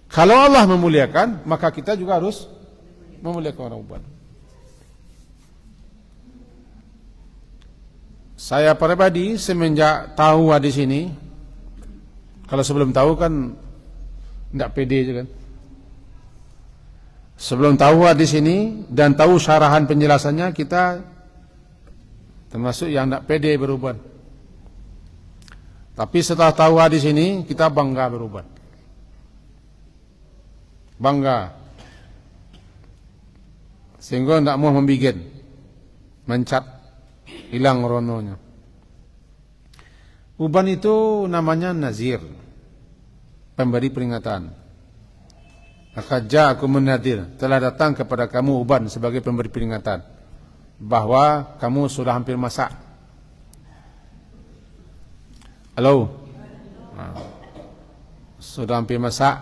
Kalau Allah memuliakan, maka kita juga harus memuliakan orang uban. Saya pribadi semenjak tahu hadis ini, kalau sebelum tahu kan tidak pede juga kan. Sebelum tahu hadis ini dan tahu syarahan penjelasannya, kita termasuk yang tidak pede beruban. Tapi setelah tahu hadis ini, kita bangga beruban. Bangga. Sehingga tidak mau membikin, mencat, hilang rononya. Uban itu namanya nazir, pemberi peringatan. Maka ja'akum nadir, telah datang kepada kamu uban sebagai pemberi peringatan bahwa kamu sudah hampir masak. Halo, sudah hampir masak.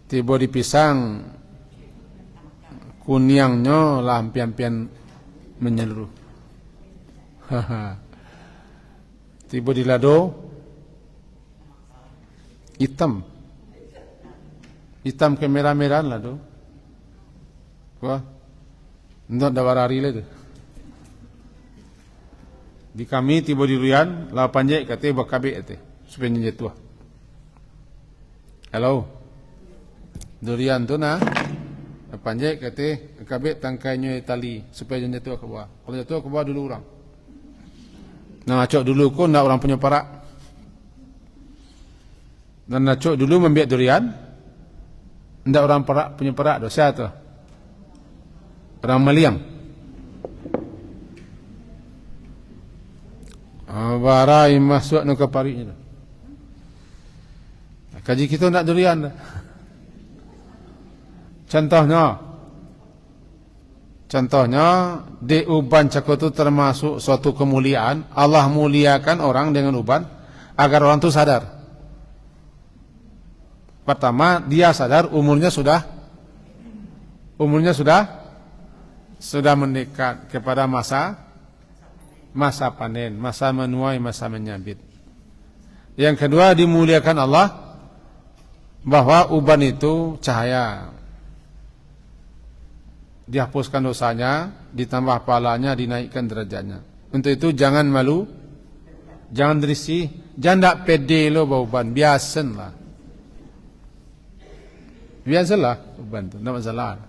Tiba di pisang, kuniangnya lah hampir-hampir menyeluruh. Tiba di lado, hitam kemerah-merah lado. Wah, tidak ada warari lagi. Di kami tiba di Ruyan, lah panjai kata bakabe ate, supaya nyetua. Halo, durian tu na, panjai kata kabe tangkainya tali supaya nyetua ke bawah. Kalau nyetua ke bawah dulu orang. Nah, acok dulu ko nak orang punya parak. Dan acok dulu membiak durian, ndak orang parak punya parak dosa tu. Orang maliang. Barai masuk nak pariknya. Kaji kita nak durian. Contohnya di uban cako itu termasuk suatu kemuliaan. Allah muliakan orang dengan uban agar orang itu sadar. Pertama, dia sadar umurnya sudah mendekat kepada masa panen, masa menuai, masa menyabit. Yang kedua, dimuliakan Allah bahwa uban itu cahaya. Dihapuskan dosanya, ditambah pahalanya, dinaikkan derajatnya. Untuk itu jangan malu, jangan risih, jangan tak pede lo bawa uban, biasalah. Biasalah uban tu, tak masalah.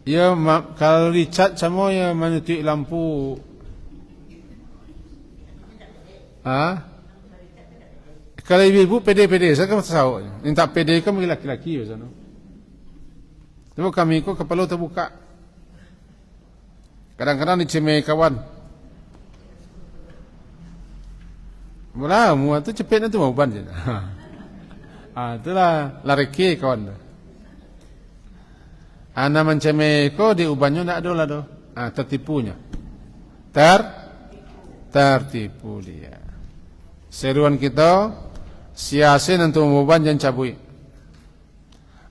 Ya, kalau dicat sama ya menutup lampu. Kalau ibu pede-pede, saya kan tahu. Minta pede kan bagi laki-laki biasanya. Cuma kami ko kepala terbuka. Kadang-kadang dicemeh kawan. Mula muat tu cepet nanti mau ban je. Itulah lariki kawan. Ana mencemeh ko di ubannya nak ada lah do. Tertipunya. Tertipu dia. Seruan kita siasin untuk uban jangan cabui.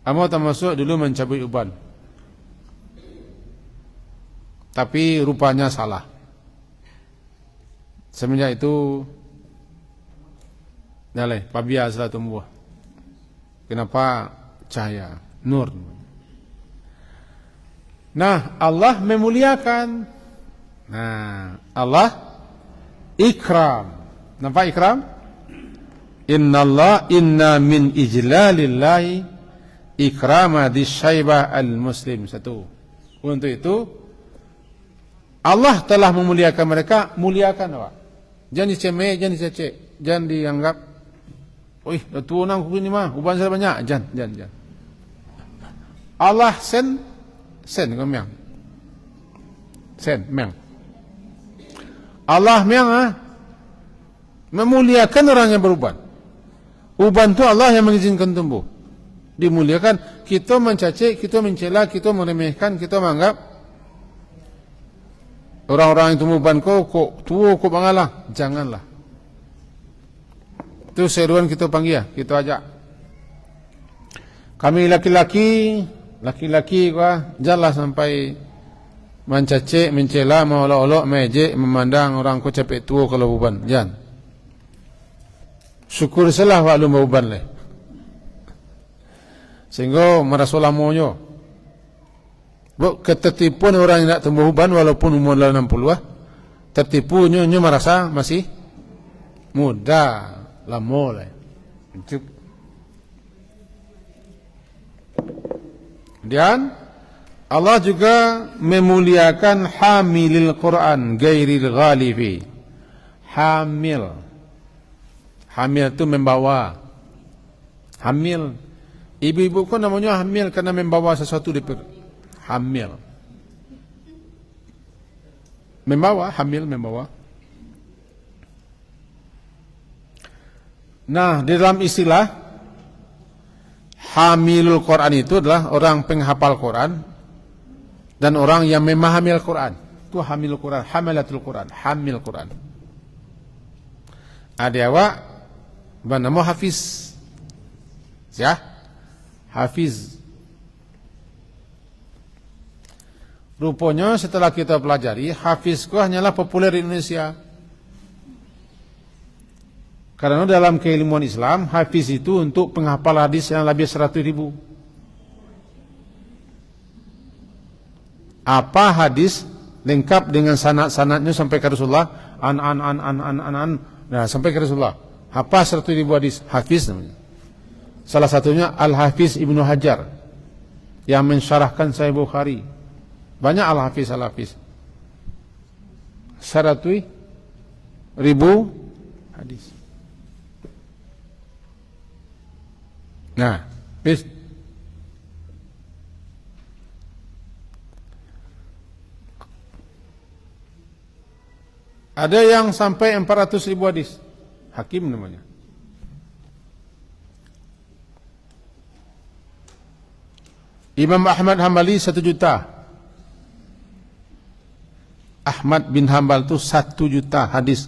Amo termasuk dulu mencabui uban. Tapi rupanya salah. Semenjak itu dalai pabia salah tumbuh. Kenapa? Cahaya, nur. Nah, Allah memuliakan. Nah, Allah ikram. Nampak ikram? Inna min ijlalillahi ikrama disyaibah al-muslim. Satu. Untuk itu Allah telah memuliakan mereka, muliakan awak. Jangan dicemeh, jangan dicecek. jangan dianggap, wih, tua nang ku ini mah, uban saya banyak, jangan. Allah sen kau miang. Sen, miang. Allah miang memuliakan orang yang beruban. Uban itu Allah yang mengizinkan tumbuh. Dimuliakan, kita mencaci, kita mencela, kita meremehkan, kita menganggap orang-orang yang tumbuh uban kok tua kok bangalah. Janganlah. Itu seruan kita panggil, kita ajak. Kami laki-laki janganlah sampai mencaci, mencela, mengolok-olok, mejek, memandang orang kok capek tua kalau uban. Jangan. Syukur salah waklum uban leh. Sehingga merasa lamonyo. Ketertipuan orang yang nak tumbuh uban walaupun umur 60 tertipunya merasa masih muda, lamo lah. Dan Allah juga memuliakan hamilil Quran gairil ghalifi. Hamil itu membawa. Hamil, ibu-ibu kan namanya hamil karena membawa sesuatu di perut. Hamil, membawa. Nah, di dalam istilah hamilul Quran itu adalah orang penghafal Quran dan orang yang memahami Al-Quran. Itu hamilul Quran, hamilatul Quran, hamil Quran. Ada awak bernama Hafiz. Ya, Hafiz. Rupanya setelah kita pelajari, Hafiz itu hanyalah populer di Indonesia. Karena dalam keilmuan Islam, Hafiz itu untuk penghafal hadis yang lebih 100.000. Apa hadis lengkap dengan sanad-sanadnya sampai ke Rasulullah, nah sampai ke Rasulullah. Apa 100.000 hadis? Hafiz namanya. Salah satunya Al-Hafiz Ibnu Hajar yang mensyarahkan Sahih Bukhari. Banyak Al-Hafiz 100.000 hadis. Nah, bis. Ada yang sampai 400.000 hadis. Hakim namanya. Imam Ahmad Hambali 1 juta. Ahmad bin Hambal itu 1 juta hadis.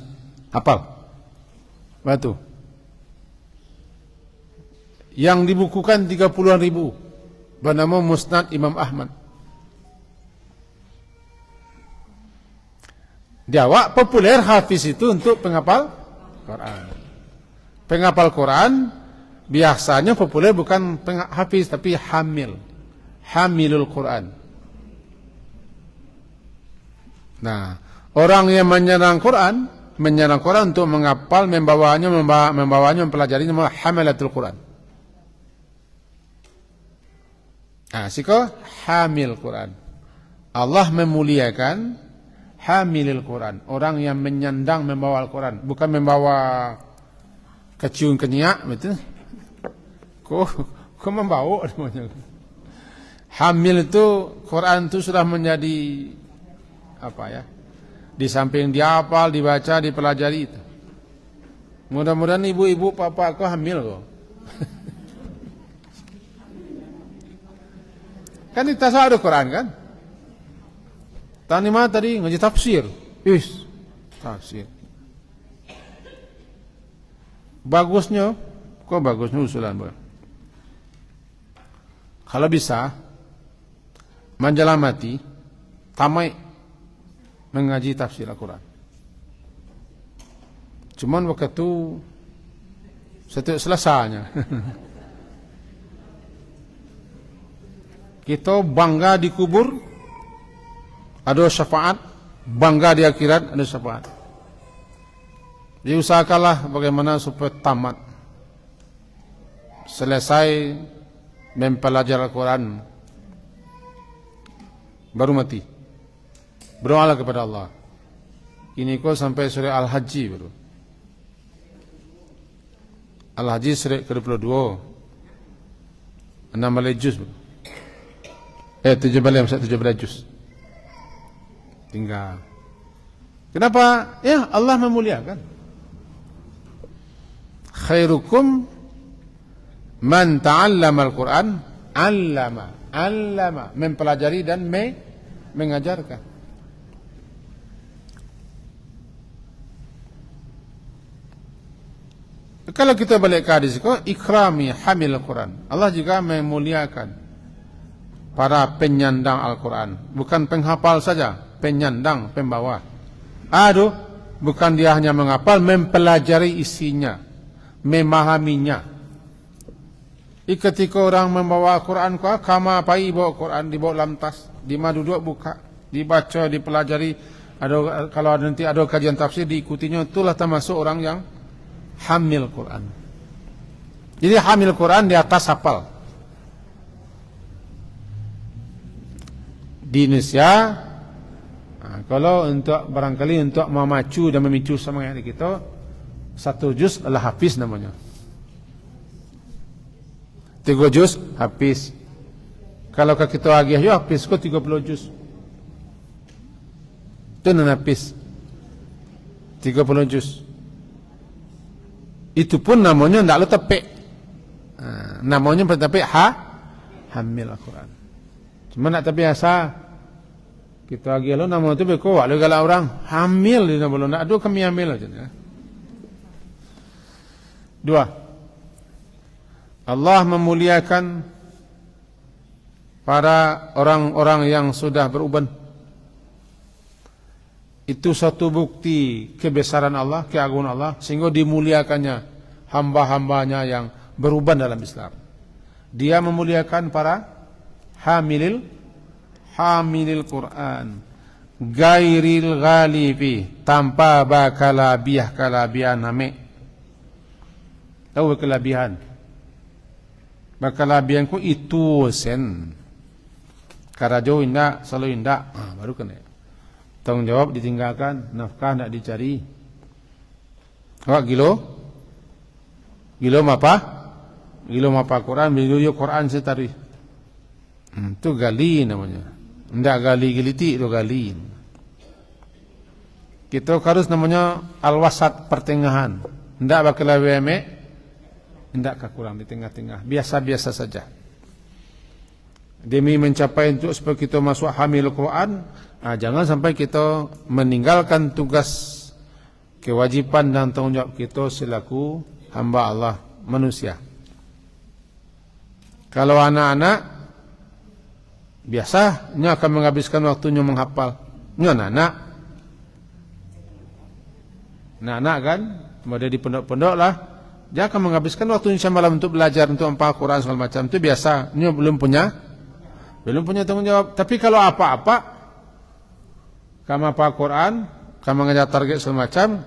Hafal. Batu. Yang dibukukan 30.000 bernama Musnad Imam Ahmad. Jawa populer Hafiz itu untuk penghafal Quran. Penghafal Quran biasanya populer bukan Hafiz tapi hamilul Quran. Nah, orang yang menyerang Quran untuk menghafal, membawanya, mempelajarinya, hamilatul Quran. Nah, siko hamil Quran. Allah memuliakan hamilil Quran, orang yang menyandang membawa Al-Quran, bukan membawa kecium kenyak, betul? Kok membawa namanya? Hamil itu Quran itu sudah menjadi apa ya? Di samping dihafal, dibaca, dipelajari itu. Mudah-mudahan ibu-ibu, papa kok hamil kok. Kan di tas ada Quran kan? Tani mah tadi ngaji tafsir. Tafsir. Bagusnya, kok bagusnya usulan, Bang? Kalau bisa menjelamati tamai mengaji tafsir Al-Quran. Cuman waktu itu setiap selesainya. Kita bangga di kubur, ada syafaat, bangga di akhirat, ada syafaat. Diusahakanlah bagaimana supaya tamat, selesai mempelajari Al-Quran, baru mati. Berdoalah kepada Allah. Ini kok sampai surah Al-Hajj baru. Al-Haji surat ke-22. 16 juz. 17 juz. Tinggal. Kenapa? Ya, Allah memuliakan. Khairukum man ta'allama al-Quran, 'allama, mempelajari dan mengajarkan. Kalau kita balik ke hadis itu, ikrami hamil Al-Quran. Allah juga memuliakan para penyandang Al-Quran. Bukan penghafal saja, penyandang, pembawa. Aduh, bukan dia hanya menghafal, mempelajari isinya, memahaminya. Ketika orang membawa Al-Quran, kama pai bawa Quran, dibawa dalam tas, di mana duduk buka, dibaca, dipelajari. Kalau nanti ada kajian tafsir, diikutinya, itulah termasuk orang yang hamil Quran. Jadi hamil Quran di atas hafal. Di Indonesia, kalau untuk barangkali untuk memacu dan memicu semangat kita, 1 juz adalah hafiz namanya. 3 juz hafiz. Kalau kita agih ya hafiz ko 30 juz. Itu nan hafiz. 30 juz. Itu pun namanya tidak lo tepek. Namanya tepek hamil Al-Quran. Cuma nak terbiasa. Kita lagi lo nama itu beko. Kalau galak orang hamil di nama lo nak ada kami hamil aja. 2. Allah memuliakan para orang-orang yang sudah beruban. Itu satu bukti kebesaran Allah, keagungan Allah, sehingga dimuliakannya hamba-hambanya yang beruban dalam Islam. Dia memuliakan para hamilil Quran, gairil ghalibi, tanpa kalabihan name. Tahu kelabihan? Kelabihan ku itu sen. Karajo indak, selalu indak, baru kena. Tanggung jawab ditinggalkan, nafkah nak dicari. Awak gilo apa? Gilo apa Quran? Gilo Quran setari. Itu gali namanya. Ndak gali geliti, itu gali. Kita harus namanya al-wasat, pertengahan. Ndak bakal weme, ndak kurang di tengah-tengah. Biasa-biasa saja. Demi mencapai untuk supaya kita masuk hamil Quran, jangan sampai kita meninggalkan tugas, kewajiban dan tanggung jawab kita selaku hamba Allah manusia. Kalau anak-anak biasanya akan menghabiskan waktunya menghafal. Anak-anak kan, ada di pondok-pondok lah, dia akan menghabiskan waktunya malam untuk belajar, untuk menghafal Quran segala macam. Itu biasa. Dia belum punya tanggung jawab. Tapi kalau apa-apa, kama apa Quran, kama ngajar target semacam,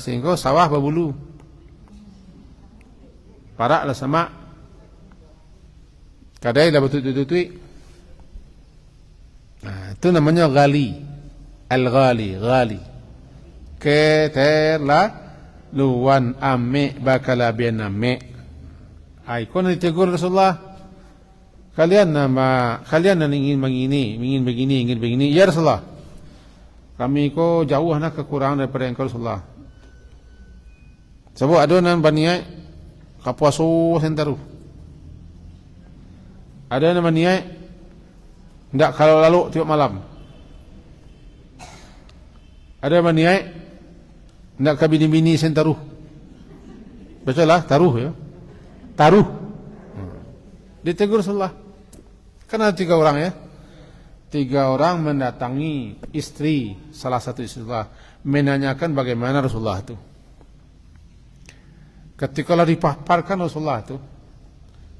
sehingga sawah berbulu. Parak lah sama. Kadai dah betul-betul. Itu namanya ghali. Al-ghali. Keterlah luwan ame bakalabian ame. Ikon ditegur Rasulullah. Kalian ingin begini. Ya Rasulullah, kami ko jauh nak kekurangan daripada engkau Rasulullah. Sebab ada nan baniai kapuaso sentaru. Ada nan baniai ndak kalau lalu tiap malam. Ada baniai ndak kabini-bini sentaru. Betul lah, taruh ya. Taruh. Ditegur Rasulullah. Karena 3 orang ya. 3 orang mendatangi istri, salah satu istri Rasulullah, menanyakan bagaimana Rasulullah itu. Ketika dipaparkan Rasulullah itu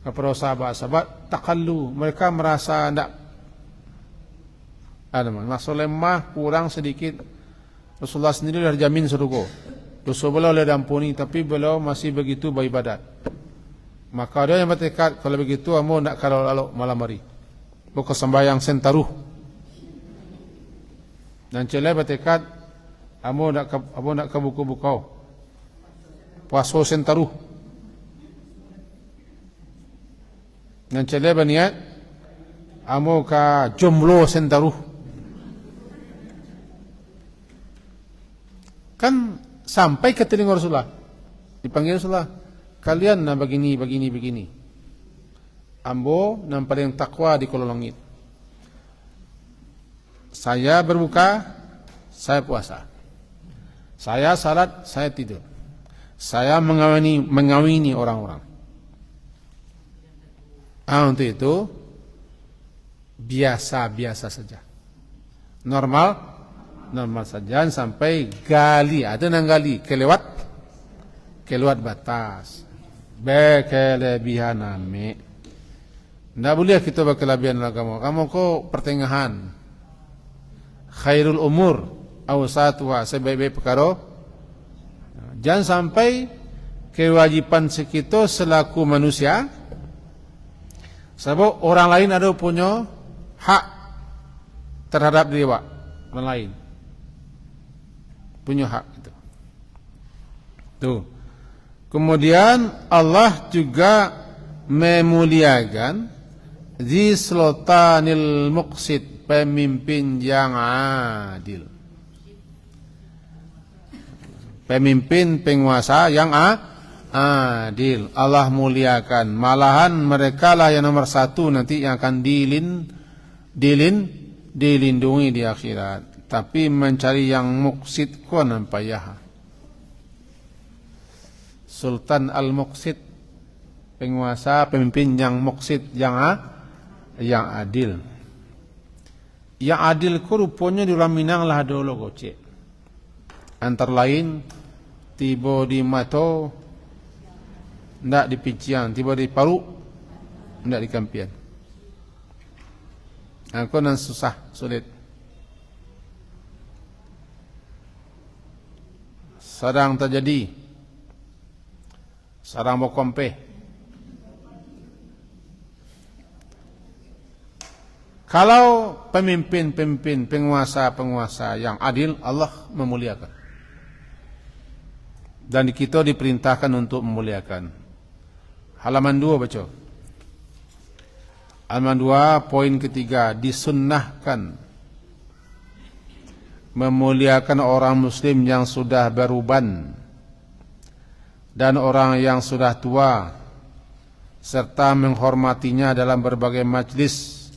kepada sahabat-sahabat, takallu, mereka merasa tidak masuk lemah, kurang sedikit. Rasulullah sendiri sudah jamin surga. Dosa beliau sudah diampuni, tapi beliau masih begitu beribadat. Maka ada yang bertekad, kalau begitu amo nak kalau lalu malam hari. Buka sembahyang sentaruh. Dan celai bertekad, amo nak ke buku-buku. Puasa sentaruh. Nan cele baniat amo ka jomblo sentaruh. Kan sampai ke telinga Rasulullah. Dipanggil Rasulullah, kalian na begini. Ambo nan paling takwa di kolong langit. Saya berbuka, saya puasa. Saya salat, saya tidur. Saya mengawini orang-orang. Untuk itu biasa saja. Normal saja sampai gali, ada nang gali kelewat batas. Berkelebihan ame. Tidak boleh kita berkelebihan agama. Kamu kok pertengahan. Khairul umur awsatuha, sebaik-baik perkara. Jangan sampai kewajiban kita selaku manusia, sebab orang lain ada punya hak terhadap diri orang lain. Punya hak itu. Tuh. Kemudian Allah juga memuliakan Dzi Sultanil Muqsid, pemimpin yang adil. Pemimpin penguasa yang adil. Allah muliakan. Malahan mereka lah yang nomor satu nanti yang akan dilindungi di akhirat. Tapi mencari yang muqsid kuan payah. Sultan al-Muqsid, penguasa, pemimpin yang muqsid, yang adil. Yang adil ku rupanya di orang Minang lah dulu gocek. Antara lain tiba di mato ndak di pician, tiba di paru ndak di kampian. Aku nan susah, sulit. Sedang terjadi, sedang berkompe. Kalau pemimpin, penguasa yang adil, Allah memuliakan. Dan kita diperintahkan untuk memuliakan. Halaman 2 baca. Halaman 2 poin ketiga, disunnahkan memuliakan orang muslim yang sudah beruban dan orang yang sudah tua, serta menghormatinya dalam berbagai majlis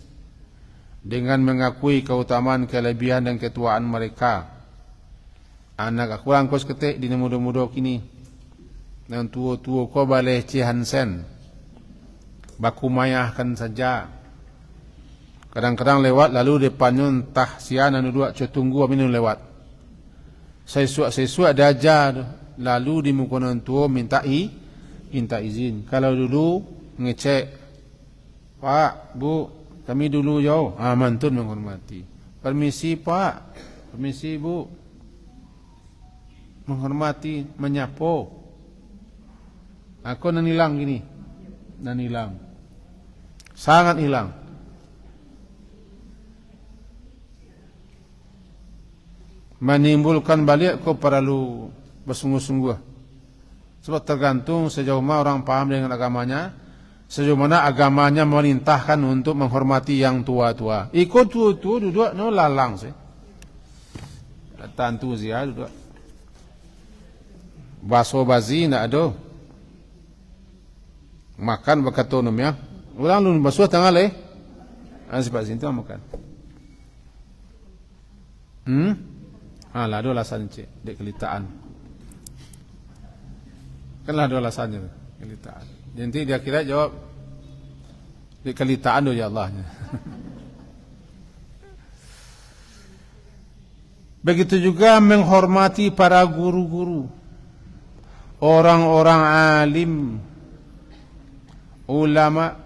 dengan mengakui keutamaan, kelebihan dan ketuaan mereka. Anak aku langkos ketik di muda-muda kini, dan tua-tua kau baleh cihansen, baku mayahkan saja. Kadang-kadang lewat lalu depannya entah sian anu dua tunggu minum lewat. Sesuak dajar lalu di mukonan tua minta izin. Kalau dulu ngecek, Pak, Bu, kami dulu jauh, mantun menghormati. Permisi Pak, permisi Bu. Menghormati, menyapo. Aku nan hilang gini. Nan hilang. Sangat hilang. Menimbulkan balik kau perlu bersungguh-sungguh. Sebab tergantung sejauh mana orang paham dengan agamanya, sejauh mana agamanya merintahkan untuk menghormati yang tua-tua. Ikut tua-tua duduk no lalang sih. Tantu zia duduk. Baso bazi nak ada. Makan berkata namanya. Ulang lu basuh tengah leh. Sebab sini tu makan. Lah ada alasan cik, dek kelitaan. Kanlah ada alasannya kelitaan. Nanti dia kira jawab dek kelitaan tu ya Allahnya. Begitu juga menghormati para guru-guru, orang-orang alim, ulama,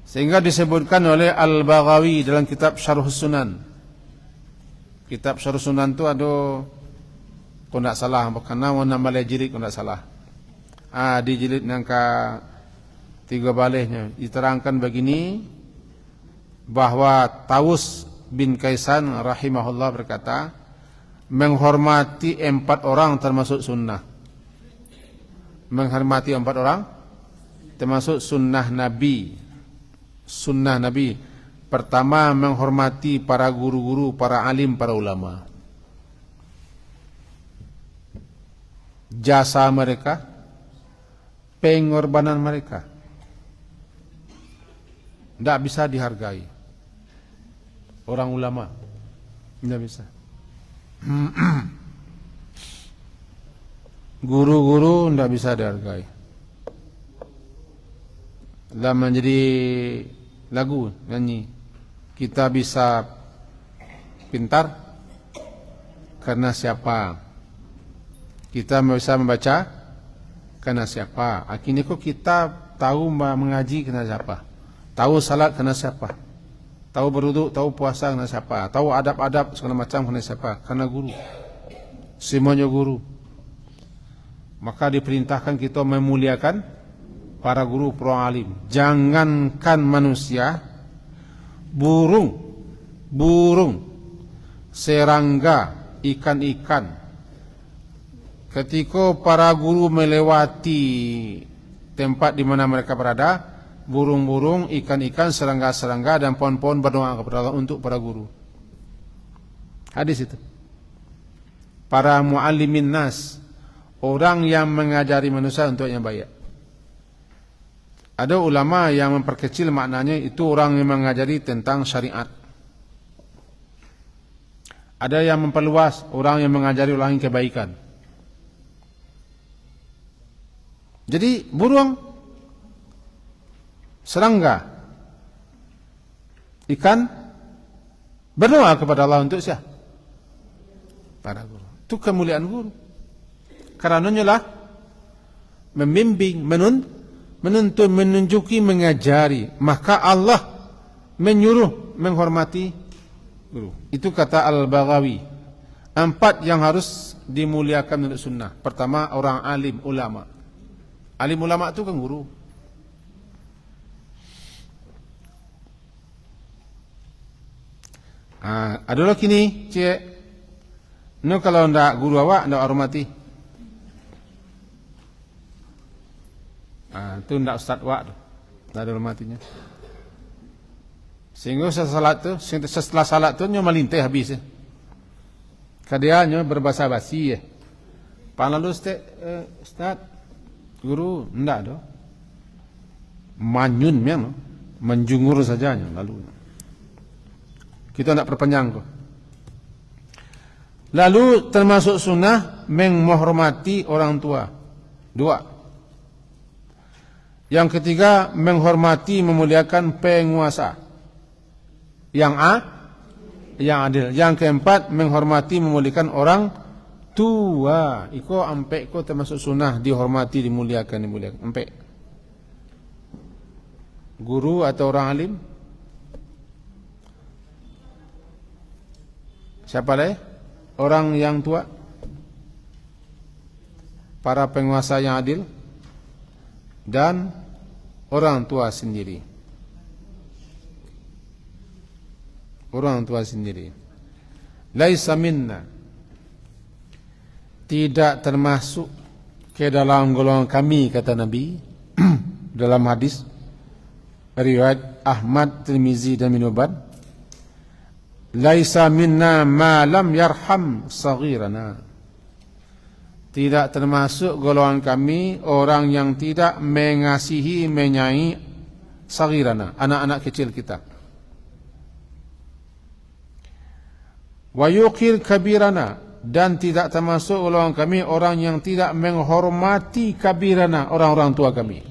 sehingga disebutkan oleh Al-Baghawi dalam kitab Syarh Sunan. Kitab Syarh Sunan tu ada, kalau tidak salah, karena warna malai jilid kalau tidak salah. Di jilid yang ke 3 balihnya diterangkan begini, bahwa Tawus bin Kaisan rahimahullah berkata, menghormati 4 orang termasuk sunnah. Menghormati 4 orang termasuk sunnah Nabi. Sunnah Nabi pertama menghormati para guru-guru, para alim, para ulama. Jasa mereka, pengorbanan mereka tidak bisa dihargai. Orang ulama tidak bisa. Guru-guru tidak bisa dihargai. Dalam menjadi lagu nyanyi, kita bisa pintar karena siapa? Kita bisa membaca karena siapa? Akhirnya kok kita tahu mengaji karena siapa? Tahu salat karena siapa? Tahu berwudu, tahu puasa karena siapa? Tahu adab-adab segala macam karena siapa? Karena guru. Semuanya guru. Maka diperintahkan kita memuliakan para guru, para alim. Jangankan manusia, burung, serangga, ikan-ikan. Ketika para guru melewati tempat di mana mereka berada, burung-burung, ikan-ikan, serangga-serangga dan pohon-pohon berdoa kepada Allah untuk para guru. Hadis itu. Para muallimin nas, orang yang mengajari manusia untuk yang baik. Ada ulama yang memperkecil maknanya itu orang yang mengajari tentang syariat. Ada yang memperluas, orang yang mengajari orang yang kebaikan. Jadi burung, serangga, ikan berdoa kepada Allah untuk siapa? Para guru. Itu kemuliaan guru. Karenanya lah membimbing, menuntun, menunjuki, mengajari. Maka Allah menyuruh menghormati guru. Itu kata Al-Baghawi. 4 yang harus dimuliakan menurut sunnah. Pertama, orang alim, ulama. Alim ulama itu kan guru. Ada lagi nih, cik. No, kalau ndak guru awak, ndak hormati. Itu ndak ustaz awak tuh. Ndak ada hormatinya. Sehingga setelah salat tu nyo melintih habis ya. Kadianya berbahasa basi ya. Palalu ustaz, guru ndak do. Manyun memang, menjungur saja lalu. Kita tidak perpanjang kok. Lalu termasuk sunnah menghormati orang tua. 2. Yang ketiga menghormati, memuliakan penguasa. Yang adil. Yang keempat menghormati, memuliakan orang tua. Iko ampe ko termasuk sunnah dihormati, dimuliakan. Ampe. Guru atau orang alim? Siapa lagi? Orang yang tua, para penguasa yang adil, dan orang tua sendiri. Orang tua sendiri. Laisa minna, tidak termasuk ke dalam golongan kami, kata Nabi dalam hadis riwayat Ahmad, Tirmizi dan Ibnu Hibban. Laisa minna ma lam yarham saghirana. Tidak termasuk golongan kami orang yang tidak mengasihi, menyayangi saghirana, anak-anak kecil kita. Wa yuqir kabirana, dan tidak termasuk golongan kami orang yang tidak menghormati kabirana, orang-orang tua kami.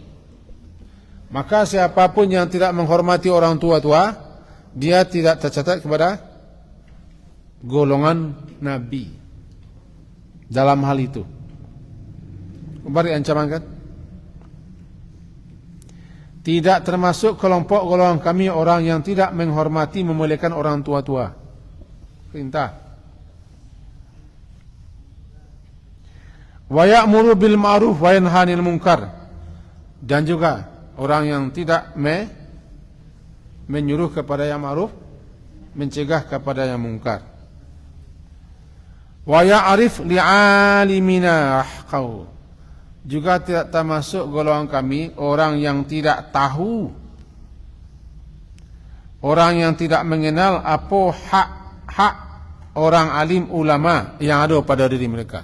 Maka siapapun yang tidak menghormati orang tua-tua, dia tidak tercatat kepada golongan Nabi dalam hal itu. Beri ancaman kan? Tidak termasuk kelompok golongan kami orang yang tidak menghormati, memuliakan orang tua-tua. Perintah. Wa ya'muru bil ma'ruf wa yanha 'anil munkar. Dan juga orang yang tidak menyuruh kepada yang ma'ruf, mencegah kepada yang munkar. Wa ya'rif li'alimina ahqau, juga tidak termasuk golongan kami orang yang tidak tahu, orang yang tidak mengenal apa hak orang alim ulama yang ada pada diri mereka.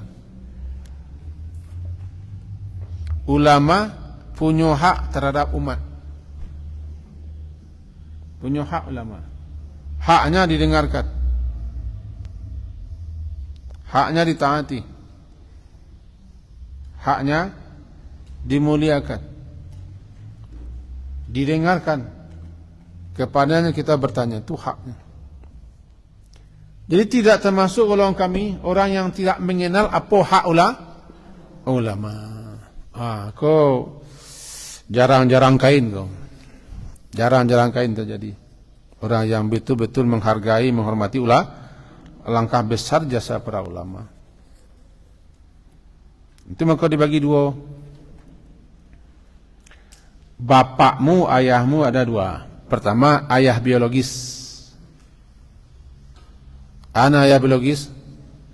Ulama punya hak terhadap umat, punya hak ulama, haknya didengarkan, haknya ditaati, haknya dimuliakan, didengarkan, kepadanya kita bertanya, itu haknya. Jadi tidak termasuk golongan kami orang yang tidak mengenal apa hak ulama. Kau jarang-jarang kain kau. Jarang-jarang kain terjadi. Orang yang betul-betul menghargai, menghormati alangkah besar jasa para ulama. Itu maka dibagi dua. Bapakmu, ayahmu ada dua. Pertama, ayah biologis. Anak ayah biologis,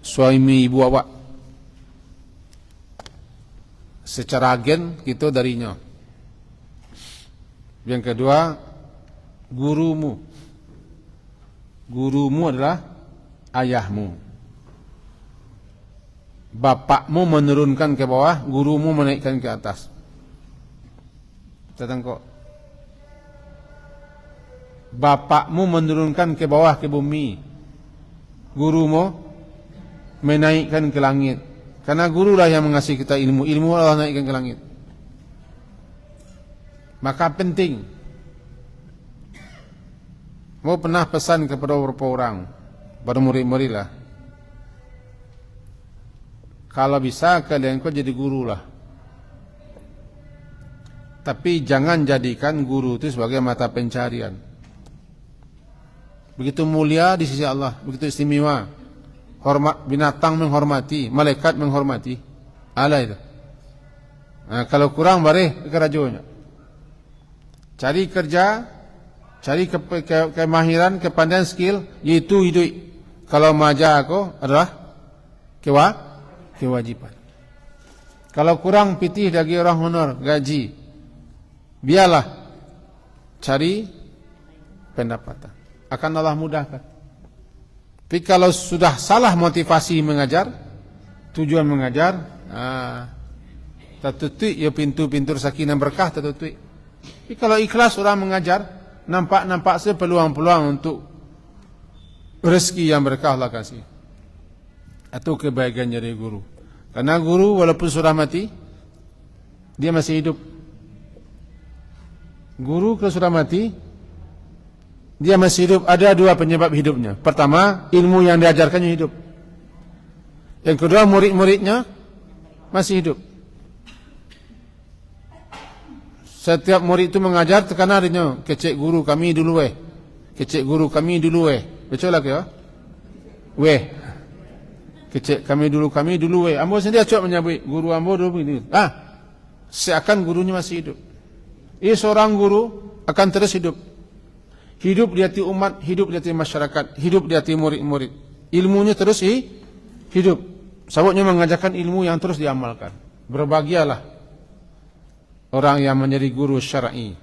suami ibu awak. Secara gen kita darinya. Yang kedua, gurumu. Gurumu adalah ayahmu. Bapakmu menurunkan ke bawah, gurumu menaikkan ke atas. Tengok. Bapakmu menurunkan ke bawah ke bumi, gurumu menaikkan ke langit. Karena gurulah yang mengasih kita ilmu, ilmu Allah naikkan ke langit. Maka penting. Mau pernah pesan kepada beberapa orang, pada murid-murid lah. Kalau bisa kalian kau jadi guru lah. Tapi jangan jadikan guru itu sebagai mata pencarian. Begitu mulia di sisi Allah, begitu istimewa. Hormat, binatang menghormati, malaikat menghormati. Allah itu. Nah, kalau kurang bareh kerajuannya. Cari kerja, cari kemahiran, kepandaian, skill, yaitu hidup. Kalau maja aku adalah kewajiban. Kalau kurang pitih dari orang honor, gaji, biarlah cari pendapatan. Akan Allah mudahkan. Tapi kalau sudah salah motivasi mengajar, tujuan mengajar, tertutup ya pintu-pintu sakinah berkah tertutup. Tapi kalau ikhlas orang mengajar, nampak peluang-peluang untuk rezeki yang berkah Allah kasih. Atau kebaikan jadi guru. Karena guru walaupun sudah mati, dia masih hidup. Guru kalau sudah mati, dia masih hidup. Ada dua penyebab hidupnya. Pertama, ilmu yang diajarkannya hidup. Yang kedua, murid-muridnya masih hidup. Setiap murid itu mengajar, terkena adanya, kecik guru kami dulu kecik guru kami dulu betul lah ke? Kecik kami dulu Ambo sendiri acok menyebut guru ambo dulu ini. Seakan gurunya masih hidup. Seorang guru akan terus hidup. Hidup di hati umat, hidup di hati masyarakat, hidup di hati murid-murid. Ilmunya terus hidup. Sebabnya mengajarkan ilmu yang terus diamalkan. Berbahagialah orang yang menjadi guru syar'i.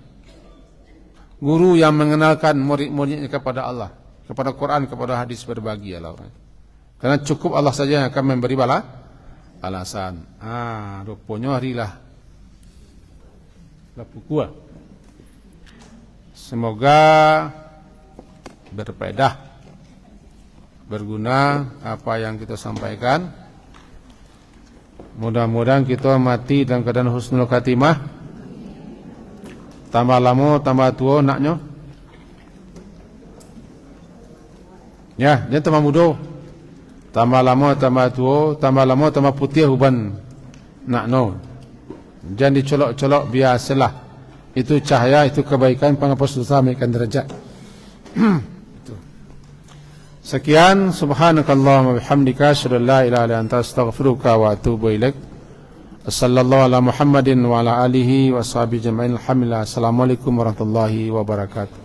Guru yang mengenalkan murid-muridnya kepada Allah, kepada Quran, kepada hadis, berbahagialah orang. Karena cukup Allah saja yang akan memberi balasan. Rupanya harilah lapukua. Semoga berfaedah, berguna apa yang kita sampaikan. Mudah-mudahan kita mati dalam keadaan husnul khatimah. Tambah lama, tambah tua naknya. Ya, jangan tambah muda. Tambah lama, tambah tua, tambah lama, tambah putih uban nakno. Jangan dicolok-colok, biasalah. Itu cahaya, itu kebaikan, penghapus dosa, menaikkan derajat. Sekian, subhanakallahumma bihamdika, asyhadu an la ilaha illa anta, astaghfiruka wa atubu ilaik. Sallallahu ala Muhammadin wa ala alihi wa sahbihi jama'in. Alhamdulillah. Assalamualaikum warahmatullahi wabarakatuh.